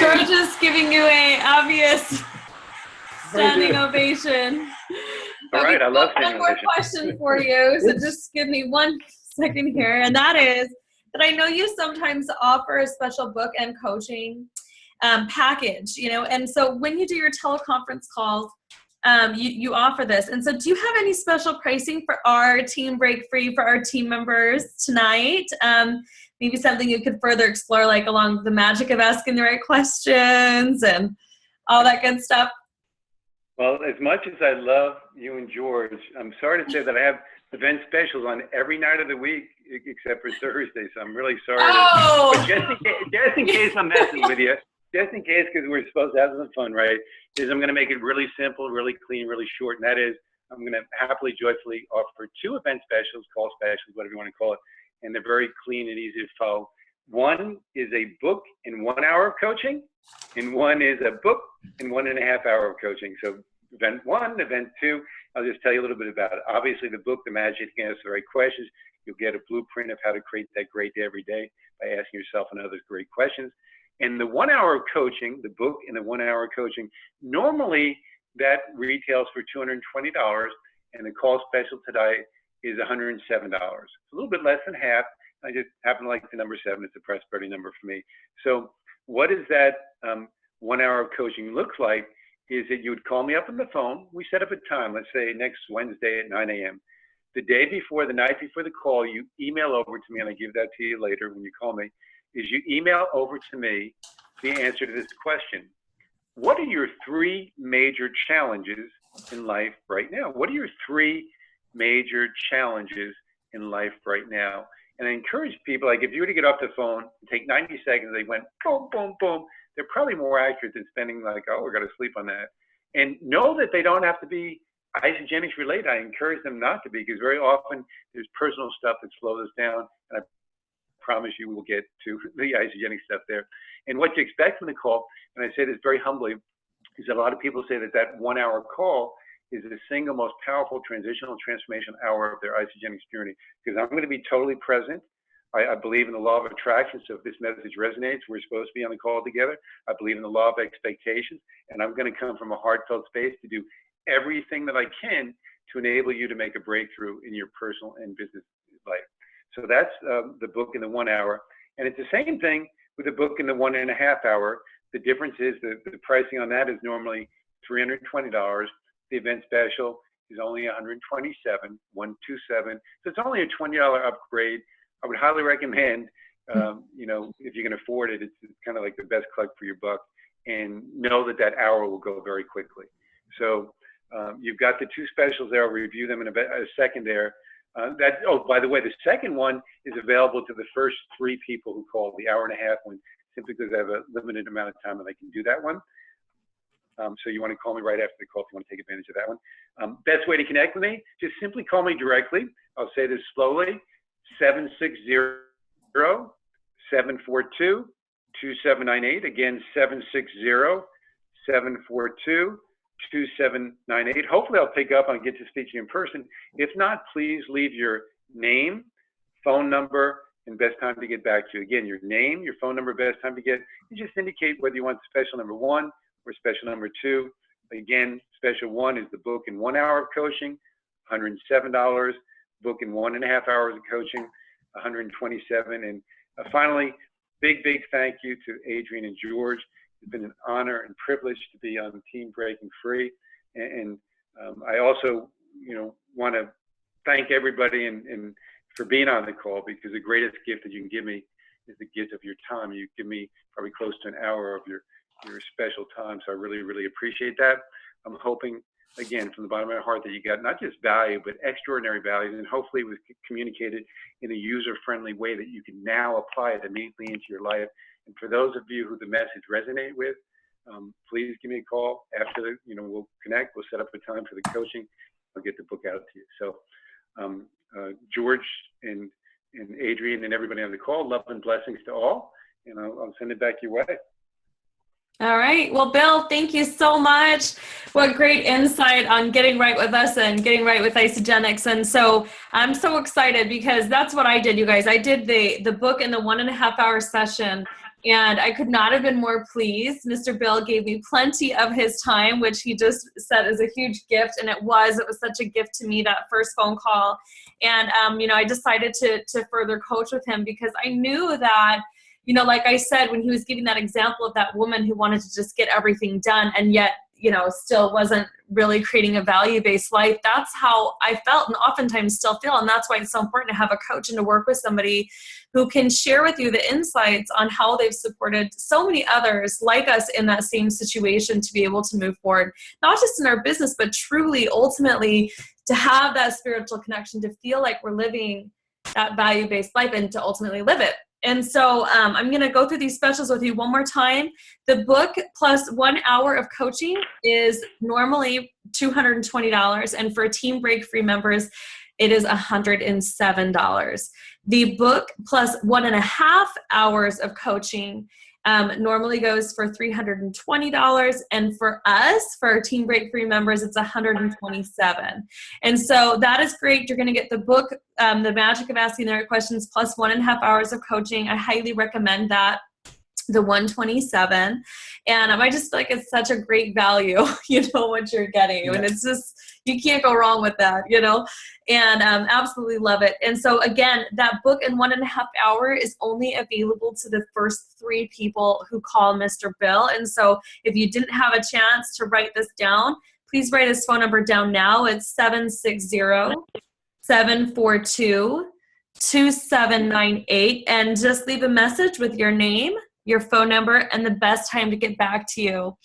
Speaker 1: George is giving you a obvious standing ovation.
Speaker 3: All right, I love
Speaker 1: one
Speaker 3: standing
Speaker 1: more
Speaker 3: ovation.
Speaker 1: question for you, so just give me 1 second here, and that is that I know you sometimes offer a special book and coaching package, you know, and so when you do your teleconference calls, you offer this. And so do you have any special pricing for our Team Break Free for our team members tonight? Maybe something you could further explore, like along the magic of asking the right questions and all that good stuff.
Speaker 3: Well, as much as I love you and George, I'm sorry to say that I have event specials on every night of the week except for Thursday, so I'm really sorry. But just in case I'm messing with you, just in case, because we're supposed to have some fun, right, is I'm going to make it really simple, really clean, really short, and that is I'm going to happily, joyfully offer 2 event specials, call specials, whatever you want to call it, and they're very clean and easy to follow. One is a book in 1 hour of coaching, and one is a book in 1.5 hours of coaching. So event 1, event 2, I'll just tell you a little bit about it. Obviously, the book, The Magic to Answer the Right Questions, you'll get a blueprint of how to create that great day every day by asking yourself and others great questions. And the 1 hour of coaching, the book and the 1 hour of coaching, normally that retails for $220, and the call special today is $107. It's a little bit less than half. I just happen to like the number 7. It's a prosperity number for me. So what does that 1 hour of coaching looks like is that you would call me up on the phone. We set up a time, let's say next Wednesday at 9 a.m. The day before, the night before the call, you email over to me, and I give that to you later when you call me, is you email over to me the answer to this question. what are your 3 major challenges in life right now? What are your 3 major challenges in life right now? And I encourage people, like if you were to get off the phone and take 90 seconds, they went boom, boom, boom, they're probably more accurate than spending like, oh, we're going to sleep on that. And know that they don't have to be Isagenix related. I encourage them not to be, because very often there's personal stuff that slows us down. And I promise you we will get to the Isagenix stuff there. And what to expect from the call, and I say this very humbly, is that a lot of people say that that 1 hour call is the single most powerful transitional transformation hour of their Isagenix journey. Because I'm going to be totally present. I believe in the law of attraction. So if this message resonates, we're supposed to be on the call together. I believe in the law of expectations. And I'm going to come from a heartfelt space to do everything that I can to enable you to make a breakthrough in your personal and business life. So that's the book in the 1 hour. And it's the same thing with the book in the 1.5 hour. The difference is the pricing on that is normally $320. The event special is only $127, $127. So it's only a $20 upgrade. I would highly recommend, you know, if you can afford it, it's kind of like the best cluck for your buck, and know that that hour will go very quickly. So you've got the 2 specials there. I'll review them in a second there. Oh, by the way, the second one is available to the first 3 people who call the 1.5 one, simply because I have a limited amount of time and I can do that one. So you want to call me right after the call if you want to take advantage of that one. Best way to connect with me, just simply call me directly. I'll say this slowly, 760-742-2798. Again, 760-742-2798. Hopefully I'll pick up and get to speak to you in person. If not, please leave your name, phone number, and best time to get back to you. Again, your name, your phone number, best time to get. You just indicate whether you want special number 1 or special number 2. Again, special 1 is the book in 1 hour of coaching, $107. Book in 1.5 hours of coaching, $127. And finally, big thank you to Adrian and George. It's been an honor and privilege to be on Team Breaking Free. And I also, you know, want to thank everybody and for being on the call, because the greatest gift that you can give me is the gift of your time. You give me probably close to an hour of your special time. So I really appreciate that. I'm hoping, again, from the bottom of my heart, that you got not just value, but extraordinary value. And hopefully it was communicated in a user-friendly way that you can now apply it immediately into your life. And for those of you who the message resonated with, please give me a call after the, you know, we'll connect, we'll set up a time for the coaching. I'll get the book out to you. So George and Adrian and everybody on the call, love and blessings to all. And I'll send it back your way.
Speaker 1: All right. Well, Bill, thank you so much. What great insight on getting right with us and getting right with Isagenix. And so I'm so excited because that's what I did, you guys. I did the book in the 1.5 hour session, and I could not have been more pleased. Mr. Bill gave me plenty of his time, which he just said is a huge gift. And it was such a gift to me, that first phone call. And, you know, I decided to further coach with him because I knew that, you know, like I said, when he was giving that example of that woman who wanted to just get everything done and yet, you know, still wasn't really creating a value-based life, that's how I felt and oftentimes still feel. And that's why it's so important to have a coach and to work with somebody who can share with you the insights on how they've supported so many others like us in that same situation to be able to move forward, not just in our business, but truly, ultimately, to have that spiritual connection, to feel like we're living that value-based life and to ultimately live it. And so I'm going to go through these specials with you one more time. The book plus 1 hour of coaching is normally $220. And for Team Break Free members, it is $107. The book plus 1.5 hours of coaching normally goes for $320. And for us, for our Team Break Free members, it's $127. And so that is great. You're going to get the book, The Magic of Asking the Right Questions, plus 1.5 hours of coaching. I highly recommend that. The 127. And I just feel like it's such a great value, you know, what you're getting. And it's just, you can't go wrong with that, you know, and absolutely love it. And so again, that book in 1.5 hours is only available to the first 3 people who call Mr. Bill. And so if you didn't have a chance to write this down, please write his phone number down now. It's 760-742-2798. And just leave a message with your name, your phone number, and the best time to get back to you.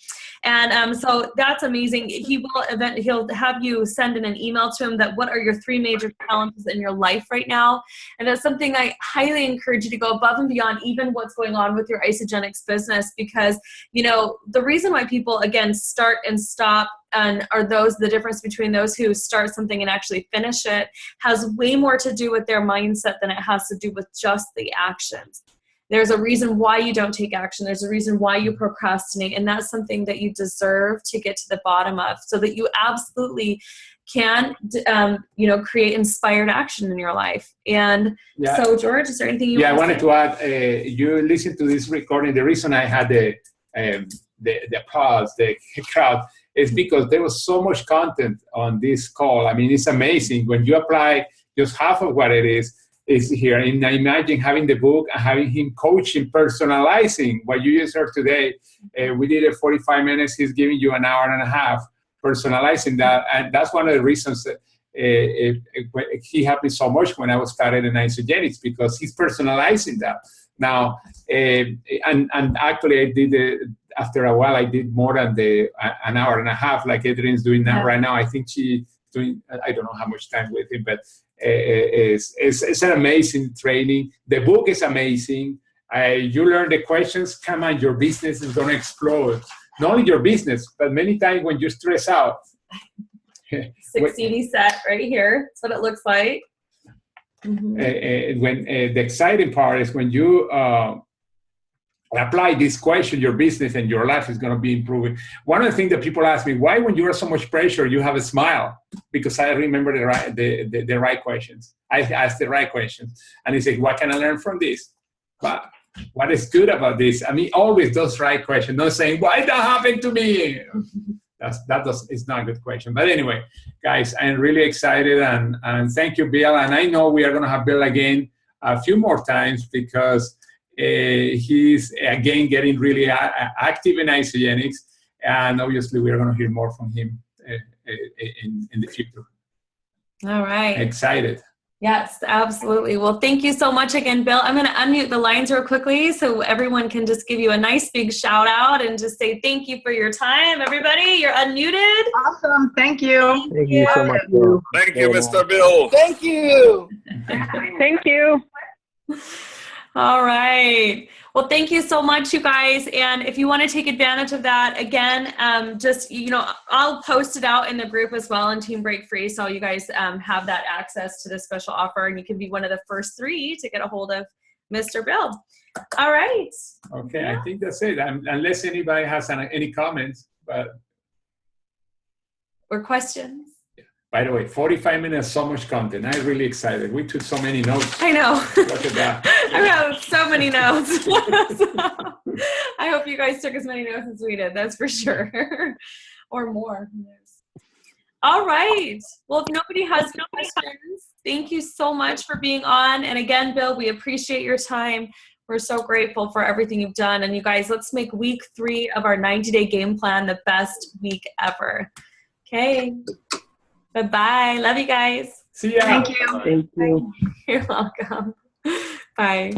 Speaker 1: And so that's amazing. He'll have you send in an email to him that what are your 3 major challenges in your life right now. And that's something I highly encourage you to go above and beyond even what's going on with your Isagenix business, because, you know, the reason why people, again, start and stop and are the difference between those who start something and actually finish it has way more to do with their mindset than it has to do with just the actions. There's a reason why you don't take action. There's a reason why you procrastinate. And that's something that you deserve to get to the bottom of, so that you absolutely can, create inspired action in your life. And so, George, is there anything you want to say?
Speaker 2: I wanted to add, you listen to this recording. The reason I had the applause, the crowd, is because there was so much content on this call. I mean, it's amazing. When you apply just half of what it is here. And I imagine having the book and having him coaching, personalizing what you just heard today. We did it 45 minutes. He's giving you an hour and a half, personalizing that. And that's one of the reasons that he helped me so much when I was started in Isagenix, because he's personalizing that. Now, and actually I did after a while, I did more than an hour and a half, like Adrian's doing now. Right now, I think she's doing, I don't know how much time with him, but it's an amazing training. The book is amazing. You learn the questions. Come on, your business is going to explode. Not only your business, but many times when you stress out.
Speaker 1: 6 CD set right here. That's what it looks like. Mm-hmm.
Speaker 2: When the exciting part is when you apply this question, your business and your life is going to be improving. One of the things that people ask me, why when you are so much pressure, you have a smile? Because I remember the right questions. I asked the right questions. And he said, what can I learn from this? But what is good about this? I mean, always those right questions, not saying, why that happened to me? It's not a good question. But anyway, guys, I'm really excited. And thank you, Bill. And I know we are going to have Bill again a few more times, because he's again getting really active in Isagenix, and obviously we are going to hear more from him in the future.
Speaker 1: All right.
Speaker 2: Excited.
Speaker 1: Yes, absolutely. Well, thank you so much again, Bill. I'm going to unmute the lines real quickly so everyone can just give you a nice big shout out and just say thank you for your time. Everybody, you're unmuted.
Speaker 4: Awesome. Thank you.
Speaker 5: Thank you so much, Bill.
Speaker 6: Thank you, Mr. Bill.
Speaker 5: Thank you.
Speaker 4: Thank you.
Speaker 1: All right. Well, thank you so much, you guys. And if you want to take advantage of that, again, I'll post it out in the group as well in Team Break Free. So you guys have that access to this special offer, and you can be one of the first 3 to get a hold of Mr. Bill. All right.
Speaker 2: Okay. Yeah. I think that's it. Unless anybody has any comments,
Speaker 1: or questions.
Speaker 2: By the way, 45 minutes, so much content. I'm really excited. We took so many notes.
Speaker 1: I know.
Speaker 2: Look at that.
Speaker 1: I have so many notes. I hope you guys took as many notes as we did. That's for sure. Or more. All right. Well, if nobody has no questions, thank you so much for being on. And again, Bill, we appreciate your time. We're so grateful for everything you've done. And you guys, let's make week 3 of our 90-day game plan the best week ever. Okay. Bye-bye. Love you guys.
Speaker 2: See ya.
Speaker 4: Thank you.
Speaker 5: Thank you.
Speaker 1: You're welcome. Bye.